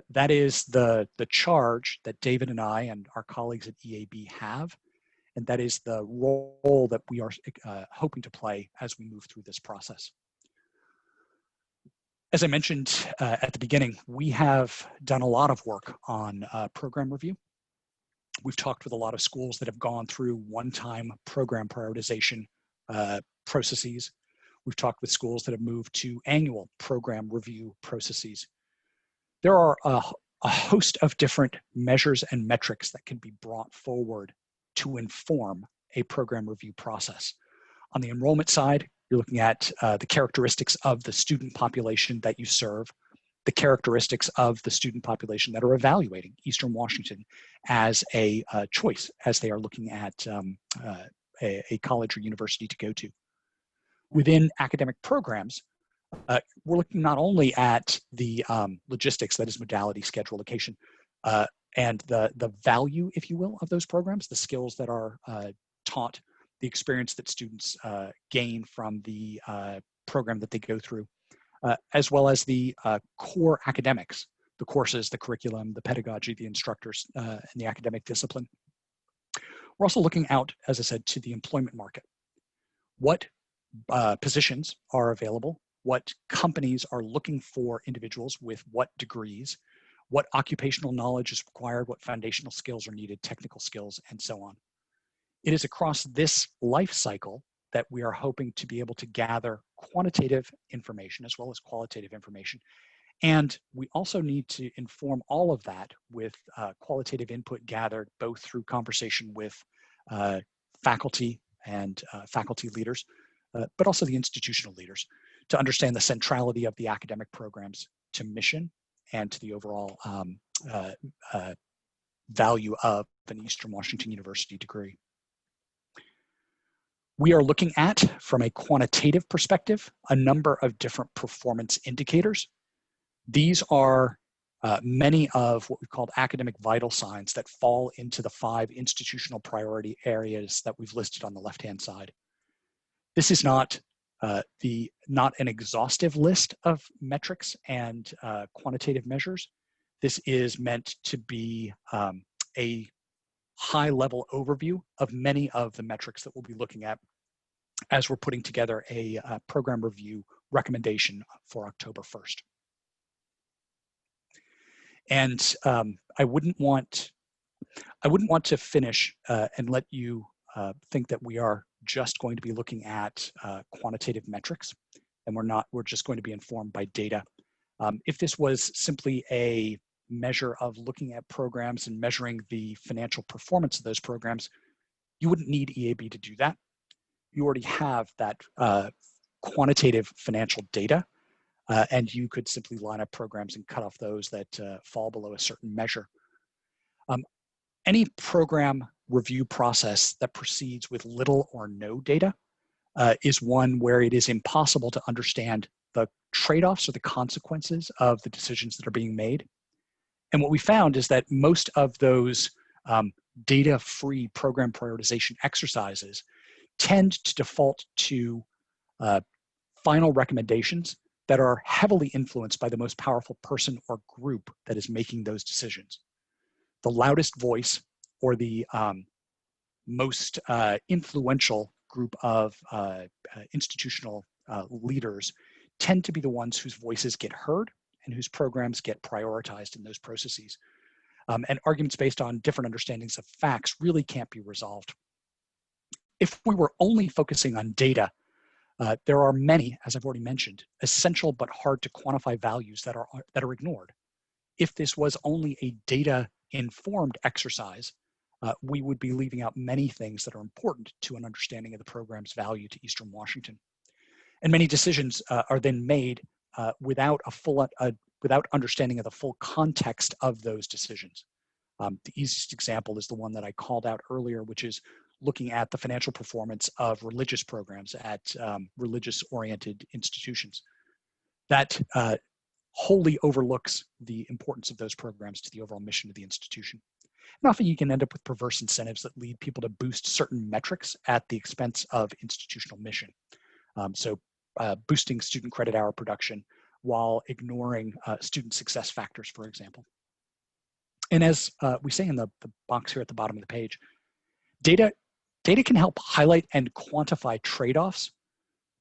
that is the charge that David and I and our colleagues at EAB have, and that is the role that we are hoping to play as we move through this process. As I mentioned at the beginning, we have done a lot of work on program review. We've talked with a lot of schools that have gone through one-time program prioritization processes. We've talked with schools that have moved to annual program review processes. There are a host of different measures and metrics that can be brought forward to inform a program review process. On the enrollment side, you're looking at the characteristics of the student population that you serve, the characteristics of the student population that are evaluating Eastern Washington as a choice as they are looking at a college or university to go to. Within academic programs, we're looking not only at the logistics, that is modality, schedule, location, and the value, if you will, of those programs, the skills that are taught, the experience that students gain from the program that they go through, as well as the core academics, the courses, the curriculum, the pedagogy, the instructors, and the academic discipline. We're also looking out, as I said, to the employment market. What positions are available? What companies are looking for individuals with what degrees? What occupational knowledge is required? What foundational skills are needed, technical skills, and so on. It is across this life cycle that we are hoping to be able to gather quantitative information as well as qualitative information. And we also need to inform all of that with qualitative input gathered both through conversation with faculty and faculty leaders, but also the institutional leaders, to understand the centrality of the academic programs to mission and to the overall value of an Eastern Washington University degree. We are looking at, from a quantitative perspective, a number of different performance indicators. These are many of what we've called academic vital signs that fall into the 5 institutional priority areas that we've listed on the left-hand side. This is not not an exhaustive list of metrics and quantitative measures. This is meant to be a high-level overview of many of the metrics that we'll be looking at as we're putting together a program review recommendation for October 1st. And I wouldn't want to finish and let you think that we are just going to be looking at quantitative metrics, and we're just going to be informed by data. If this was simply a measure of looking at programs and measuring the financial performance of those programs, you wouldn't need EAB to do that. You already have that quantitative financial data, and you could simply line up programs and cut off those that fall below a certain measure. Any program review process that proceeds with little or no data is one where it is impossible to understand the trade-offs or the consequences of the decisions that are being made. And what we found is that most of those data-free program prioritization exercises tend to default to final recommendations that are heavily influenced by the most powerful person or group that is making those decisions. The loudest voice or the most influential group of institutional leaders tend to be the ones whose voices get heard and whose programs get prioritized in those processes. And arguments based on different understandings of facts really can't be resolved. If we were only focusing on data, there are many, as I've already mentioned, essential but hard to quantify values that are ignored. If this was only a data-informed exercise, we would be leaving out many things that are important to an understanding of the program's value to Eastern Washington. And many decisions are then made without understanding of the full context of those decisions. The easiest example is the one that I called out earlier, which is looking at the financial performance of religious programs at religious-oriented institutions. That wholly overlooks the importance of those programs to the overall mission of the institution. And often you can end up with perverse incentives that lead people to boost certain metrics at the expense of institutional mission. Boosting student credit hour production while ignoring student success factors, for example. And as we say in the box here at the bottom of the page, data can help highlight and quantify trade-offs,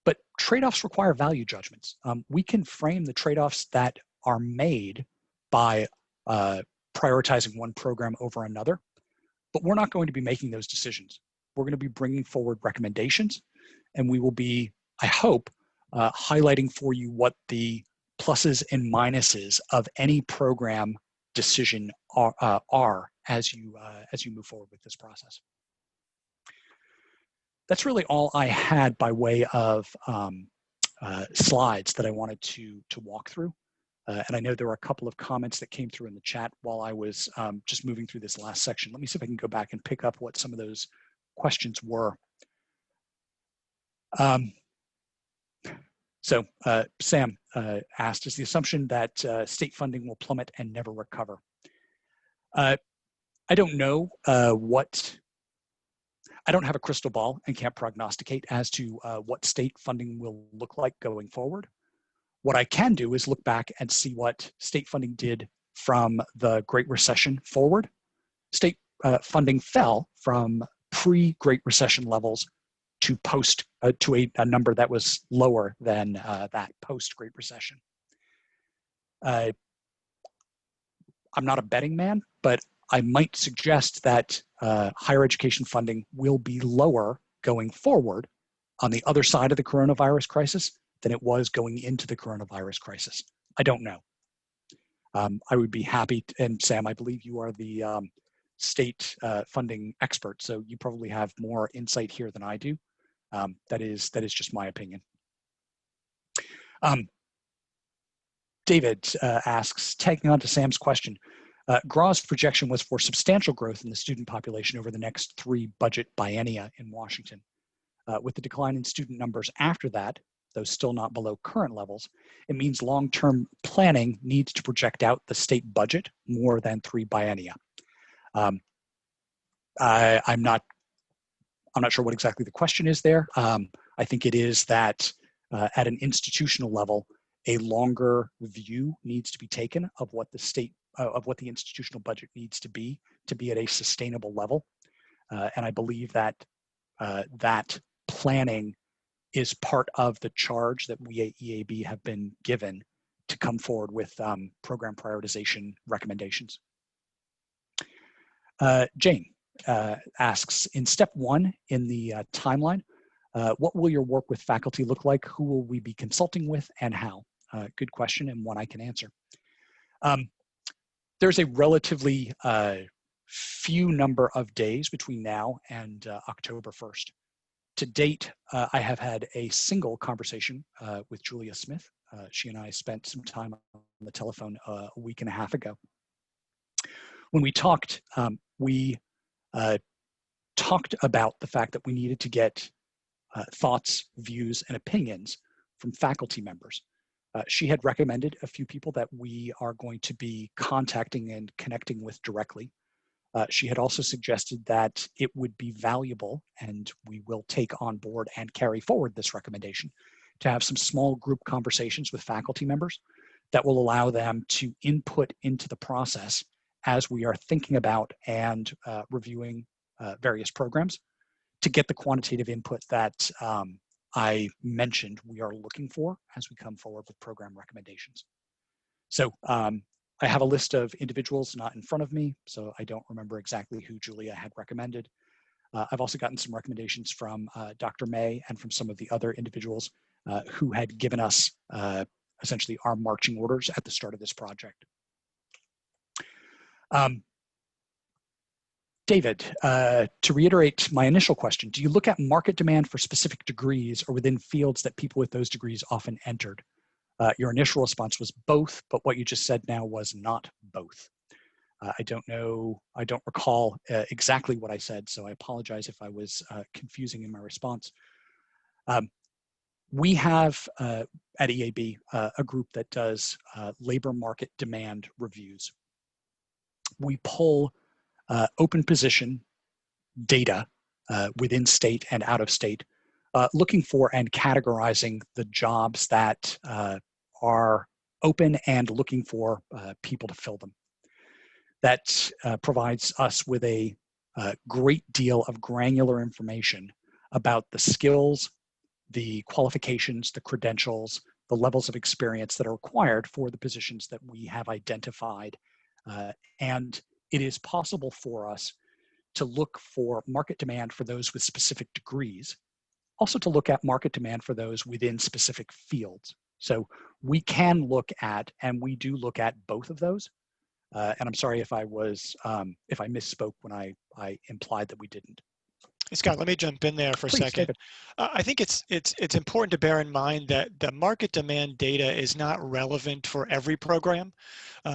but trade-offs require value judgments. We can frame the trade-offs that are made by prioritizing one program over another, but we're not going to be making those decisions. We're going to be bringing forward recommendations and we will be, I hope, highlighting for you what the pluses and minuses of any program decision are as you move forward with this process. That's really all I had by way of slides that I wanted to walk through. And I know there were a couple of comments that came through in the chat while I was just moving through this last section. Let me see if I can go back and pick up what some of those questions were. So Sam asked, is the assumption that state funding will plummet and never recover? I don't know I don't have a crystal ball and can't prognosticate as to what state funding will look like going forward. What I can do is look back and see what state funding did from the Great Recession forward. State funding fell from pre-Great Recession levels to post to a number that was lower than that post-Great Recession. I'm not a betting man, but I might suggest that higher education funding will be lower going forward on the other side of the coronavirus crisis than it was going into the coronavirus crisis. I don't know. I would be happy, and Sam, I believe you are the state funding expert, so you probably have more insight here than I do. That is just my opinion. David asks, tagging on to Sam's question, GRAW's projection was for substantial growth in the student population over the next 3 budget biennia in Washington. With the decline in student numbers after that, though still not below current levels, it means long-term planning needs to project out the state budget more than 3 biennia. I'm not sure what exactly the question is there. I think it is that at an institutional level, a longer view needs to be taken of what the state of what the institutional budget needs to be at a sustainable level. And I believe that that planning is part of the charge that we at EAB have been given to come forward with program prioritization recommendations. Jane asks, in step 1 in the timeline, what will your work with faculty look like? Who will we be consulting with and how? Good question, and one I can answer. There's a relatively few number of days between now and October 1st. To date, I have had a single conversation with Julia Smith. She and I spent some time on the telephone a week and a half ago. When we talked about the fact that we needed to get thoughts, views, and opinions from faculty members. She had recommended a few people that we are going to be contacting and connecting with directly. She had also suggested that it would be valuable, and we will take on board and carry forward this recommendation, to have some small group conversations with faculty members that will allow them to input into the process as we are thinking about and reviewing various programs, to get the quantitative input that I mentioned we are looking for as we come forward with program recommendations. So I have a list of individuals not in front of me, so I don't remember exactly who Julia had recommended. I've also gotten some recommendations from Dr. May and from some of the other individuals who had given us essentially our marching orders at the start of this project. David, to reiterate my initial question, do you look at market demand for specific degrees or within fields that people with those degrees often entered? Your initial response was both, but what you just said now was not both. I don't know, I don't recall exactly what I said, so I apologize if I was confusing in my response. We have at EAB a group that does labor market demand reviews. We pull open position data within state and out of state, looking for and categorizing the jobs that are open and looking for people to fill them. That provides us with a great deal of granular information about the skills, the qualifications, the credentials, the levels of experience that are required for the positions that we have identified. And it is possible for us to look for market demand for those with specific degrees Also to look at market demand for those within specific fields. So we can look at, and we do look at both of those. And I'm sorry if I misspoke when I implied that we didn't. Scott, let me jump in there for a Please, second. David. I think it's important to bear in mind that the market demand data is not relevant for every program.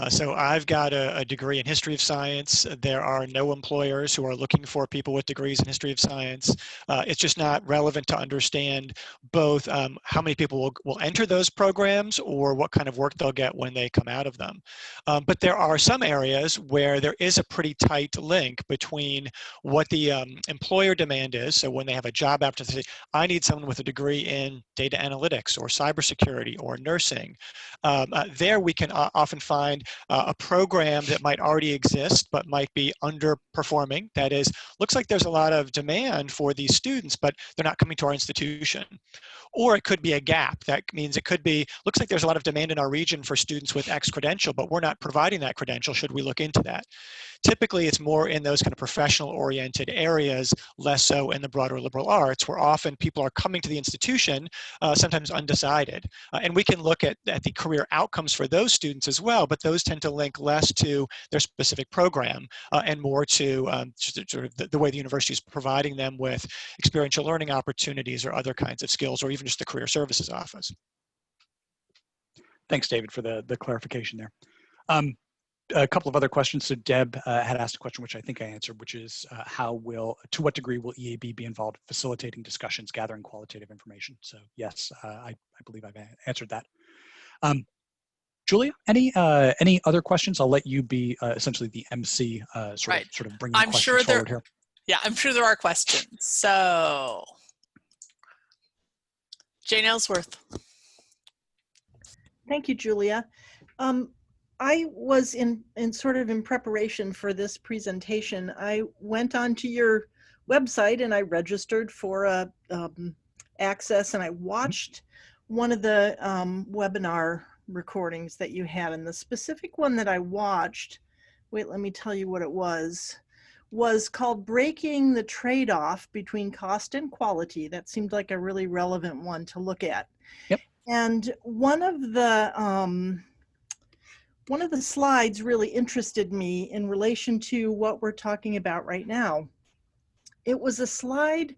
So I've got a degree in history of science. There are no employers who are looking for people with degrees in history of science. It's just not relevant to understand both how many people will enter those programs or what kind of work they'll get when they come out of them. But there are some areas where there is a pretty tight link between what the employer demand is. So when they have a job application, they say, I need someone with a degree in data analytics or cybersecurity or nursing. There we can often find a program that might already exist but might be underperforming. That is, looks like there's a lot of demand for these students, but they're not coming to our institution. Or it could be a gap. That means it could be, looks like there's a lot of demand in our region for students with X credential, but we're not providing that credential. Should we look into that? Typically, it's more in those kind of professional-oriented areas, less so in the broader liberal arts, where often people are coming to the institution, sometimes undecided. And we can look at the career outcomes for those students as well, but those tend to link less to their specific program and more to sort of the way the university is providing them with experiential learning opportunities or other kinds of skills, or even just the career services office. Thanks, David, for the clarification there. A couple of other questions. So Deb had asked a question, which I think I answered, which is to what degree will EAB be involved in facilitating discussions, gathering qualitative information? So yes, I believe I've answered that. Julia, any other questions? I'll let you be essentially the MC, sort of bringing questions forward here. Yeah, I'm sure there are questions. So, Jane Ellsworth. Thank you, Julia. I was in preparation for this presentation. I went onto your website and I registered for access, and I watched one of the webinar recordings that you had. And the specific one that I watched, wait, let me tell you what it was called Breaking the Trade-Off Between Cost and Quality. That seemed like a really relevant one to look at. Yep. And one of the slides really interested me in relation to what we're talking about right now. It was a slide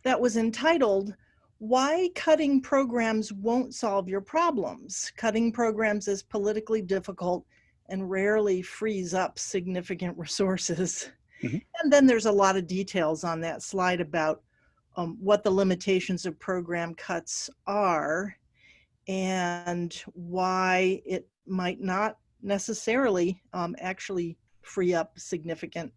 that was entitled, Why Cutting Programs Won't Solve Your Problems. Cutting programs is politically difficult and rarely frees up significant resources. Mm-hmm. And then there's a lot of details on that slide about what the limitations of program cuts are and why it might not necessarily actually free up significant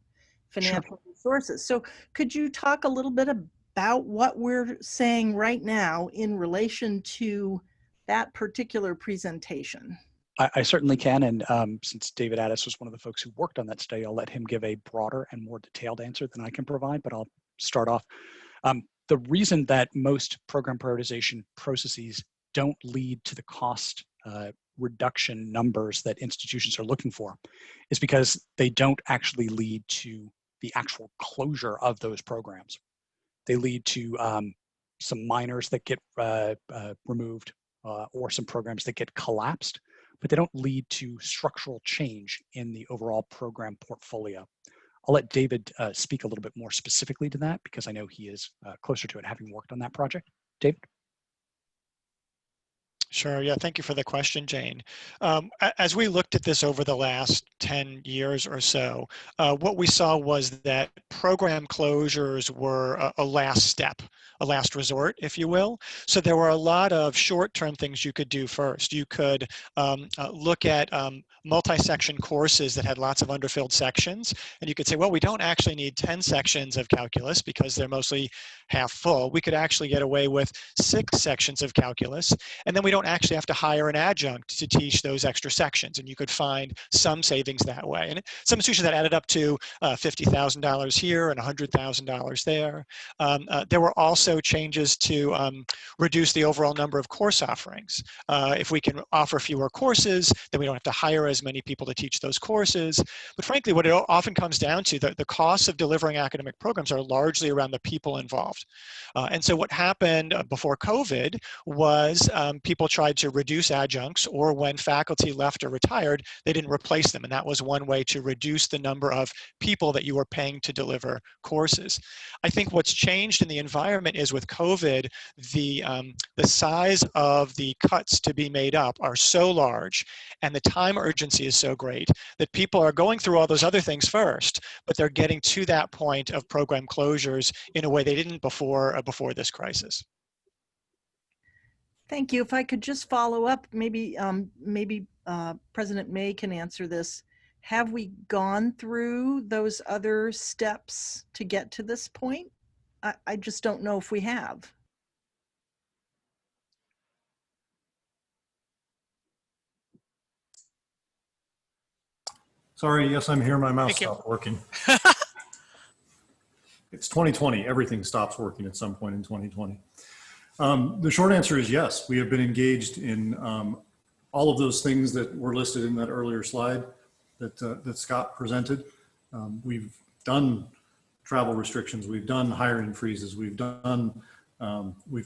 financial resources. So could you talk a little bit about what we're saying right now in relation to that particular presentation? I certainly can, and since David Addis was one of the folks who worked on that study, I'll let him give a broader and more detailed answer than I can provide, but I'll start off. The reason that most program prioritization processes don't lead to the cost reduction numbers that institutions are looking for is because they don't actually lead to the actual closure of those programs. They lead to some minors that get removed or some programs that get collapsed, but they don't lead to structural change in the overall program portfolio. I'll let David speak a little bit more specifically to that because I know he is closer to it, having worked on that project. David? Sure. Yeah. Thank you for the question, Jane. As we looked at this over the last 10 years or so, what we saw was that program closures were a last step, a last resort, if you will. So there were a lot of short-term things you could do first. You could look at multi-section courses that had lots of underfilled sections, and you could say, well, we don't actually need 10 sections of calculus because they're mostly half full. We could actually get away with 6 sections of calculus, and then we don't don't actually have to hire an adjunct to teach those extra sections, and you could find some savings that way. And some institutions that added up to $50,000 here and $100,000 there. There were also changes to reduce the overall number of course offerings. If we can offer fewer courses, then we don't have to hire as many people to teach those courses. But frankly, what it often comes down to, the costs of delivering academic programs are largely around the people involved. And so what happened before COVID was people tried to reduce adjuncts, or when faculty left or retired, they didn't replace them. And that was one way to reduce the number of people that you were paying to deliver courses. I think what's changed in the environment is with COVID, the size of the cuts to be made up are so large, and the time urgency is so great that people are going through all those other things first, but they're getting to that point of program closures in a way they didn't before this crisis. Thank you. If I could just follow up, maybe President May can answer this. Have we gone through those other steps to get to this point? I just don't know if we have. Sorry, yes, I'm here. My mouse stopped working. It's 2020. Everything stops working at some point in 2020. The short answer is yes. We have been engaged in all of those things that were listed in that earlier slide that Scott presented. We've done travel restrictions. We've done hiring freezes. We've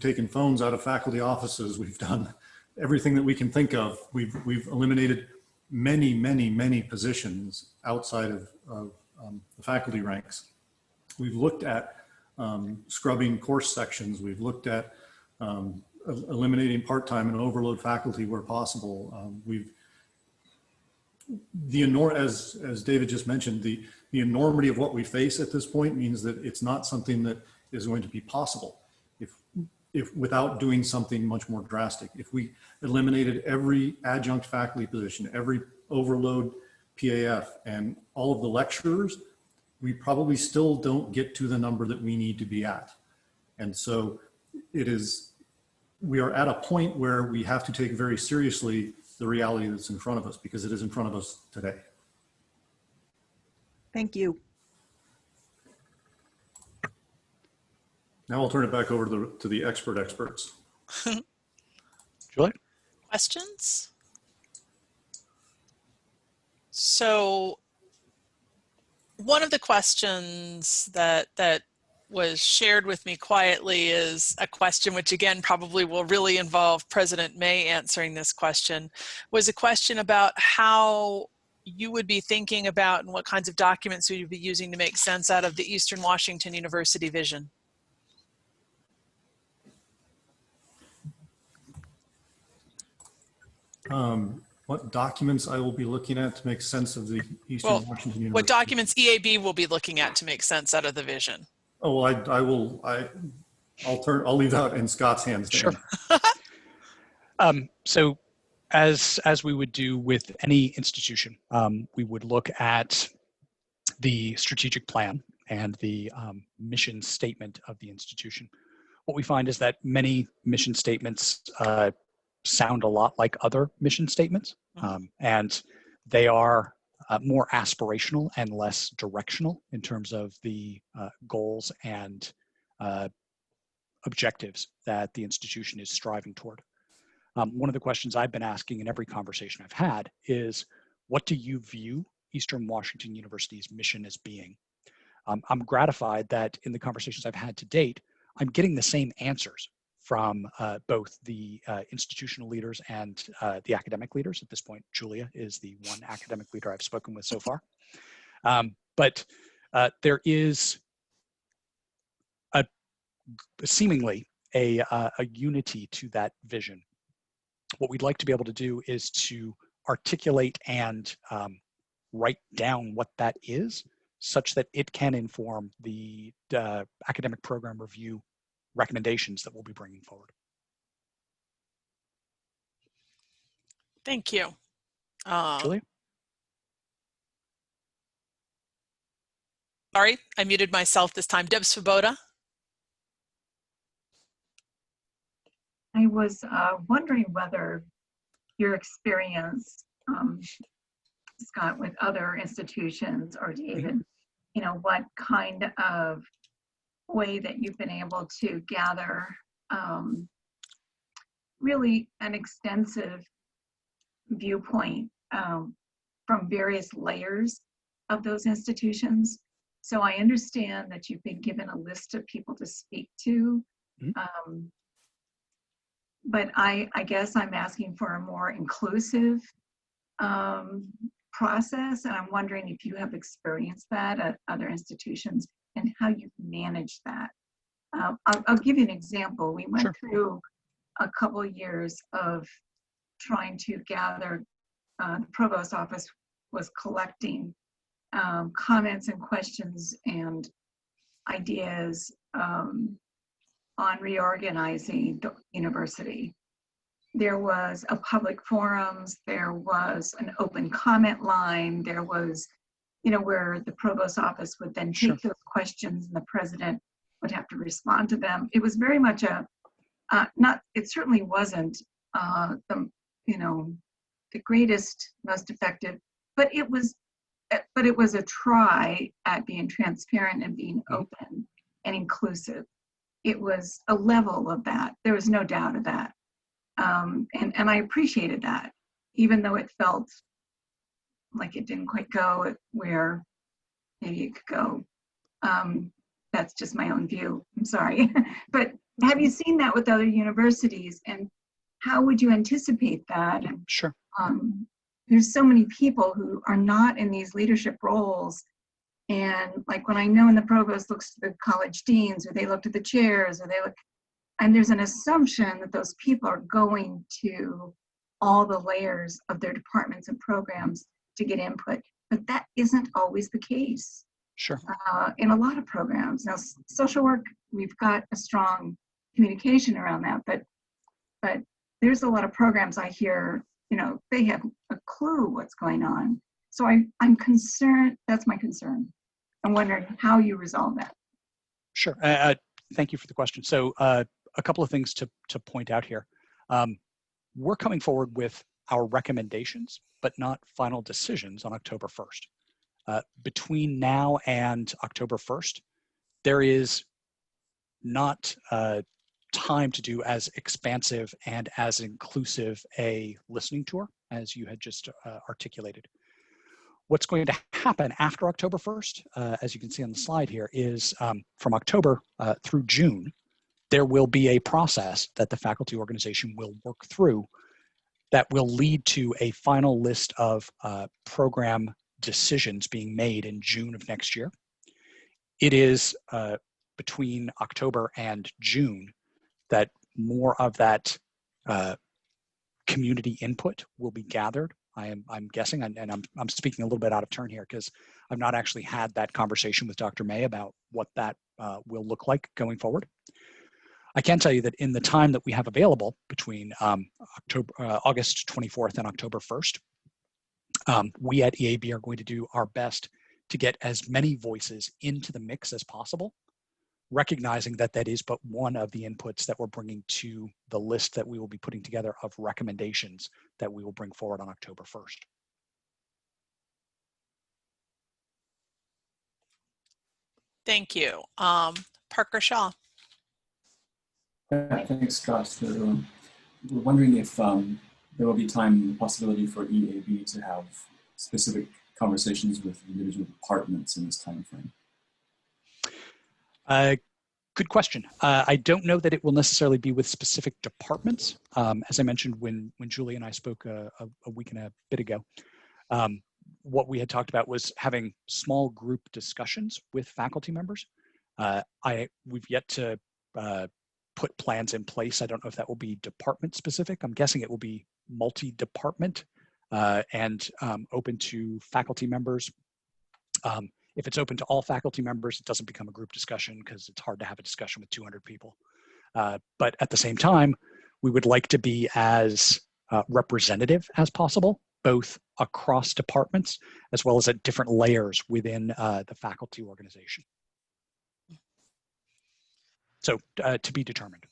taken phones out of faculty offices. We've done everything that we can think of. We've eliminated many positions outside of the faculty ranks. We've looked at scrubbing course sections. We've looked at eliminating part-time and overload faculty where possible. As David just mentioned, the enormity of what we face at this point means that it's not something that is going to be possible if without doing something much more drastic. If we eliminated every adjunct faculty position, every overload PAF, and all of the lecturers, we probably still don't get to the number that we need to be at. And so we are at a point where we have to take very seriously the reality that's in front of us, because it is in front of us today. Thank you. Now I'll turn it back over to the experts. Julie? Questions? So one of the questions that was shared with me quietly is a question which again probably will really involve President May answering this question, was a question about how you would be thinking about and what kinds of documents would you be using to make sense out of the Eastern Washington University vision. What documents I will be looking at to make sense of the Eastern Washington University. What documents EAB will be looking at to make sense out of the vision. Oh, well, I'll leave that in Scott's hands. Sure. So as we would do with any institution, we would look at the strategic plan and the mission statement of the institution. What we find is that many mission statements sound a lot like other mission statements, and they are more aspirational and less directional in terms of the goals and objectives that the institution is striving toward. One of the questions I've been asking in every conversation I've had is, what do you view Eastern Washington University's mission as being? I'm gratified that in the conversations I've had to date, I'm getting the same answers from both the institutional leaders and the academic leaders. At this point, Julia is the one academic leader I've spoken with so far. But there is seemingly a unity to that vision. What we'd like to be able to do is to articulate and write down what that is, such that it can inform the academic program review recommendations that we'll be bringing forward. Thank you. Julia? Sorry, I muted myself this time. Deb Svoboda. I was wondering whether your experience, Scott, with other institutions, or David, you know, what kind of way that you've been able to gather really an extensive viewpoint from various layers of those institutions. So I understand that you've been given a list of people to speak to. But I guess I'm asking for a more inclusive process, and I'm wondering if you have experienced that at other institutions and how you've managed that. I'll give you an example. We went through a couple of years of trying to gather, the provost office was collecting comments and questions and ideas on reorganizing the university. There was a public forums, there was an open comment line, there was, you know, where the provost office would then take those questions and the president would have to respond to them. It was very much a, it certainly wasn't you know, the greatest, most effective, but it was a try at being transparent and being open and inclusive. It was a level of that. There was no doubt of that. And I appreciated that, even though it felt like it didn't quite go where maybe it could go. That's just my own view, I'm sorry. But have you seen that with other universities, and how would you anticipate that? Sure. There's so many people who are not in these leadership roles. And like when I know when the provost looks to the college deans, or they look to the chairs, or they look, and there's an assumption that those people are going to all the layers of their departments and programs to get input, but that isn't always the case. Sure. In a lot of programs. Now, social work, we've got a strong communication around that, but there's a lot of programs I hear, you know, they have a clue what's going on. So I'm concerned, that's my concern. I'm wondering how you resolve that. Sure. Thank you for the question. So a couple of things to point out here. We're coming forward with our recommendations, but not final decisions on October 1st. Between now and October 1st, there is not time to do as expansive and as inclusive a listening tour as you had just articulated. What's going to happen after October 1st, as you can see on the slide here, is from October through June, there will be a process that the faculty organization will work through that will lead to a final list of program decisions being made in June of next year. It is between October and June that more of that community input will be gathered. I'm guessing, and I'm speaking a little bit out of turn here because I've not actually had that conversation with Dr. May about what that will look like going forward. I can tell you that in the time that we have available between August 24th and October 1st, we at EAB are going to do our best to get as many voices into the mix as possible, recognizing that that is but one of the inputs that we're bringing to the list that we will be putting together of recommendations that we will bring forward on October 1st. Thank you. Parker Shaw. Thanks, Scott. We're wondering if there will be time and possibility for EAB to have specific conversations with individual departments in this time frame. Good question. I don't know that it will necessarily be with specific departments. As I mentioned when Julie and I spoke a week and a bit ago, what we had talked about was having small group discussions with faculty members. We've yet to put plans in place. I don't know if that will be department specific. I'm guessing it will be multi-department and open to faculty members. If it's open to all faculty members, it doesn't become a group discussion because it's hard to have a discussion with 200 people. But at the same time, we would like to be as representative as possible, both across departments as well as at different layers within the faculty organization. So to be determined.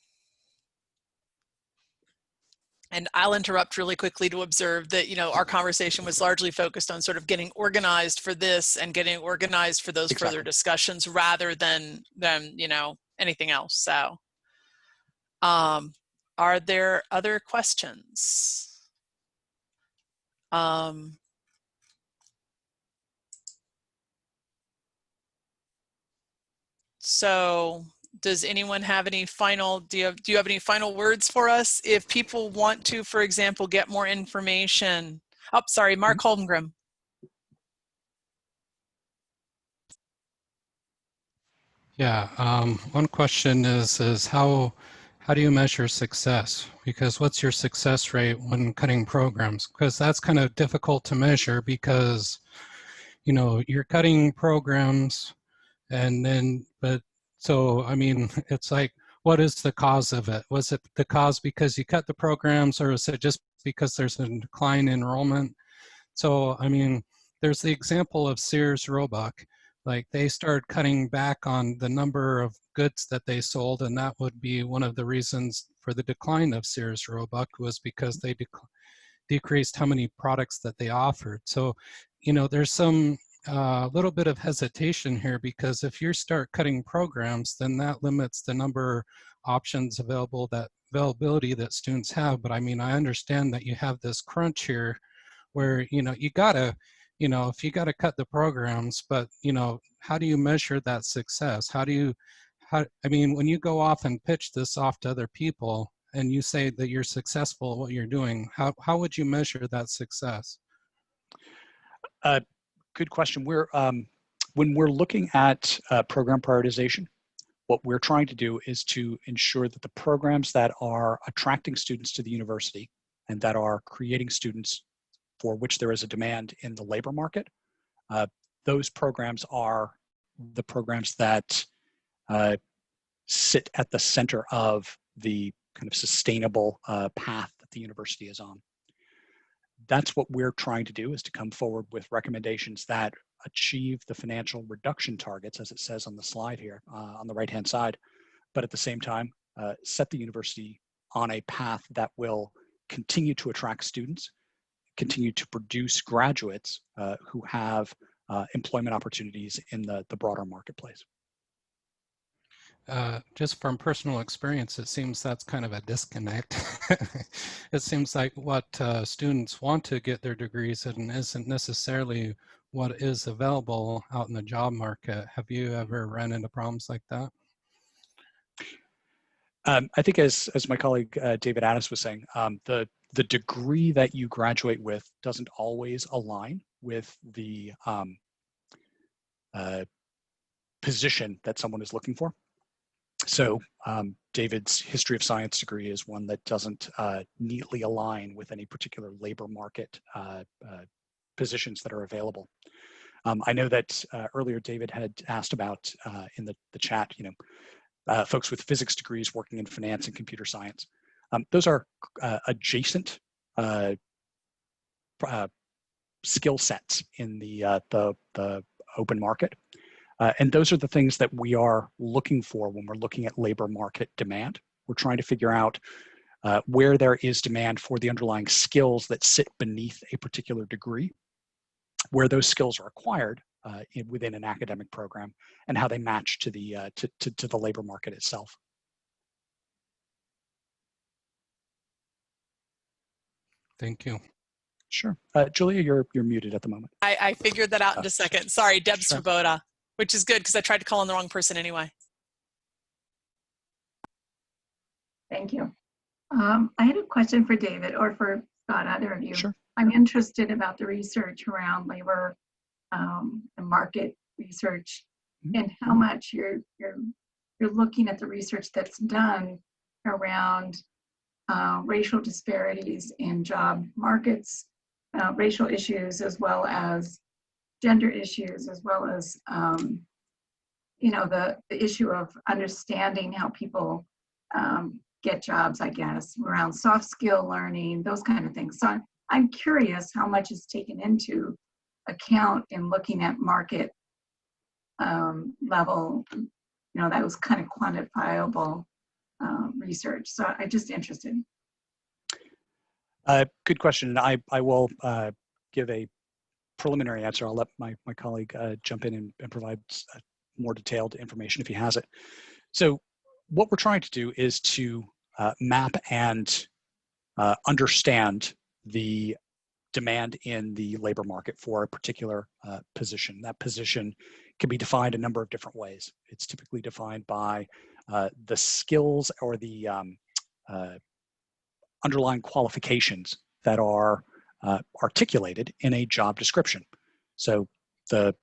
And I'll interrupt really quickly to observe that, you know, our conversation was largely focused on sort of getting organized for this and getting organized for those further discussions rather than you know, anything else. So, are there other questions? So does anyone have any final, do you have any final words for us? If people want to, for example, get more information. Oh, sorry, Mark Holdengrim. Yeah, one question is how do you measure success? Because what's your success rate when cutting programs? Because that's kind of difficult to measure because, you know, you're cutting programs and then, but so, I mean, it's like, what is the cause of it? Was it the cause because you cut the programs, or is it just because there's a decline in enrollment? So, I mean, there's the example of Sears Roebuck. Like, they started cutting back on the number of goods that they sold, and that would be one of the reasons for the decline of Sears Roebuck, was because they decreased how many products that they offered. So, you know, there's some little bit of hesitation here, because if you start cutting programs, then that limits the number of options availability that students have. But I mean, I understand that you have this crunch here where, you know, you gotta, you know, if you gotta cut the programs, but, you know, how do you measure that success? I mean, when you go off and pitch this off to other people and you say that you're successful at what you're doing, how would you measure that success? Good question. When we're looking at program prioritization, what we're trying to do is to ensure that the programs that are attracting students to the university and that are creating students for which there is a demand in the labor market, those programs are the programs that sit at the center of the kind of sustainable path that the university is on. That's what we're trying to do, is to come forward with recommendations that achieve the financial reduction targets, as it says on the slide here on the right-hand side, but at the same time, set the university on a path that will continue to attract students, continue to produce graduates who have employment opportunities in the broader marketplace. Just from personal experience, it seems that's kind of a disconnect. It seems like what students want to get their degrees in isn't necessarily what is available out in the job market. Have you ever run into problems like that? I think as my colleague David Addis was saying, the degree that you graduate with doesn't always align with the position that someone is looking for. So David's history of science degree is one that doesn't neatly align with any particular labor market positions that are available. I know that earlier David had asked about in the chat, you know, folks with physics degrees working in finance and computer science. Those are adjacent skill sets in the open market. And those are the things that we are looking for when we're looking at labor market demand. We're trying to figure out where there is demand for the underlying skills that sit beneath a particular degree, where those skills are acquired within an academic program, and how they match to the labor market itself. Thank you. Sure. Julia, you're muted at the moment. I figured that out in a second. Sorry, Deb Sure. Svoboda, which is good because I tried to call on the wrong person anyway. Thank you. I had a question for David or for Scott, either of you. Sure. I'm interested about the research around labor and market research, and how much you're looking at the research that's done around racial disparities in job markets, racial issues, as well as gender issues, as well as you know, the issue of understanding how people get jobs, I guess, around soft skill learning, those kind of things. So I'm curious how much is taken into account in looking at market level, you know, that was kind of quantifiable research. So I'm just interested. Good question. And I will give a preliminary answer. I'll let my colleague jump in and provide more detailed information if he has it. So what we're trying to do is to map and understand the demand in the labor market for a particular position. That position can be defined a number of different ways. It's typically defined by the skills or the underlying qualifications that are articulated in a job description. So the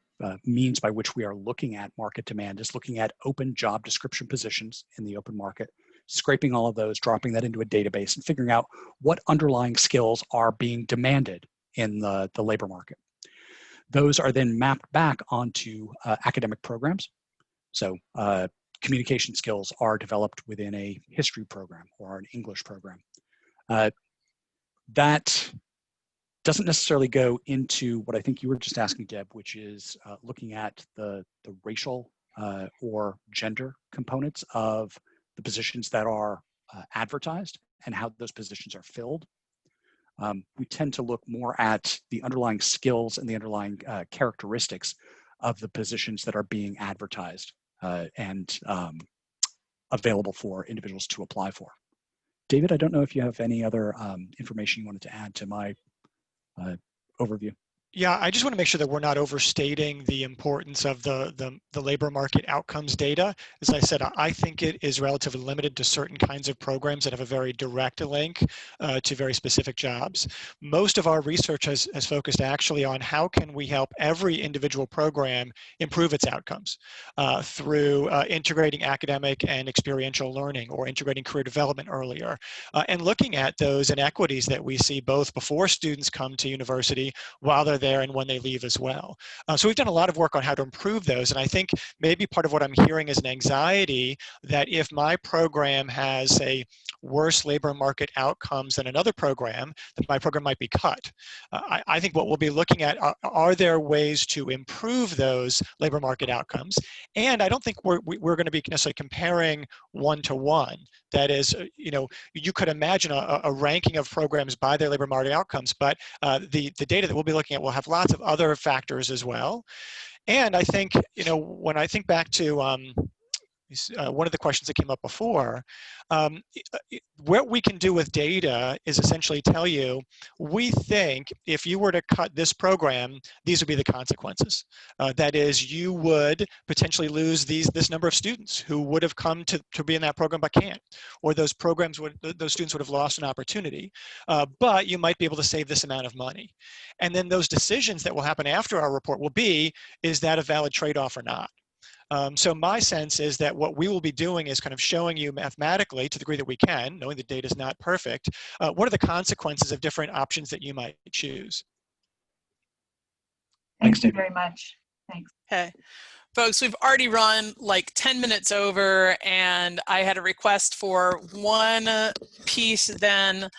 means by which we are looking at market demand is looking at open job description positions in the open market, scraping all of those, dropping that into a database, and figuring out what underlying skills are being demanded in the labor market. Those are then mapped back onto academic programs. So communication skills are developed within a history program or an English program. That doesn't necessarily go into what I think you were just asking, Deb, which is looking at the racial or gender components of the positions that are advertised and how those positions are filled. We tend to look more at the underlying skills and the underlying characteristics of the positions that are being advertised and available for individuals to apply for. David, I don't know if you have any other information you wanted to add to my overview. Yeah, I just want to make sure that we're not overstating the importance of the labor market outcomes data. As I said, I think it is relatively limited to certain kinds of programs that have a very direct link to very specific jobs. Most of our research has focused actually on how can we help every individual program improve its outcomes through integrating academic and experiential learning or integrating career development earlier and looking at those inequities that we see both before students come to university while they're there and when they leave as well. So we've done a lot of work on how to improve those, and I think maybe part of what I'm hearing is an anxiety that if my program has, say, worse labor market outcomes than another program, that my program might be cut. I think what we'll be looking at are there ways to improve those labor market outcomes, and I don't think we're going to be necessarily comparing one-to-one. That is, you know, you could imagine a ranking of programs by their labor market outcomes, but the data that we'll be looking at will have lots of other factors as well. And I think, you know, when I think back to one of the questions that came up before, what we can do with data is essentially tell you, we think if you were to cut this program, these would be the consequences. That is, you would potentially lose this number of students who would have come to be in that program but can't, or those students would have lost an opportunity, but you might be able to save this amount of money. And then those decisions that will happen after our report will be, is that a valid trade-off or not? So my sense is that what we will be doing is kind of showing you mathematically, to the degree that we can, knowing the data is not perfect, what are the consequences of different options that you might choose. Thank you very much. Thanks. Okay. Folks, we've already run like 10 minutes over, and I had a request for one piece then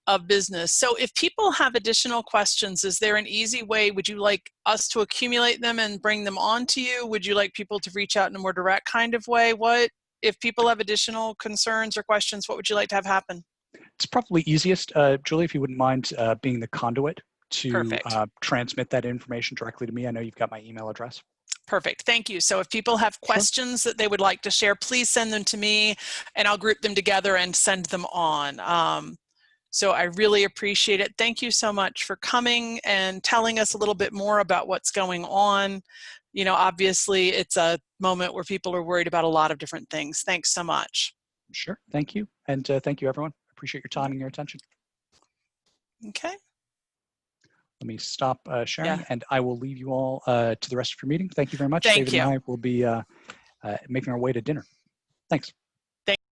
of business. So if people have additional questions, is there an easy way? Would you like us to accumulate them and bring them on to you? Would you like people to reach out in a more direct kind of way? What, if people have additional concerns or questions, what would you like to have happen? It's probably easiest, Julie, if you wouldn't mind being the conduit to transmit that information directly to me. I know you've got my email address. Perfect. Thank you. So if people have questions that they would like to share, please send them to me and I'll group them together and send them on. So I really appreciate it. Thank you so much for coming and telling us a little bit more about what's going on. You know, obviously it's a moment where people are worried about a lot of different things. Thanks so much. Sure. Thank you. And thank you, everyone. Appreciate your time and your attention. Okay. Let me stop sharing and I will leave you all to the rest of your meeting. Thank you very much. Thank David you. and I will be making our way to dinner. Thanks.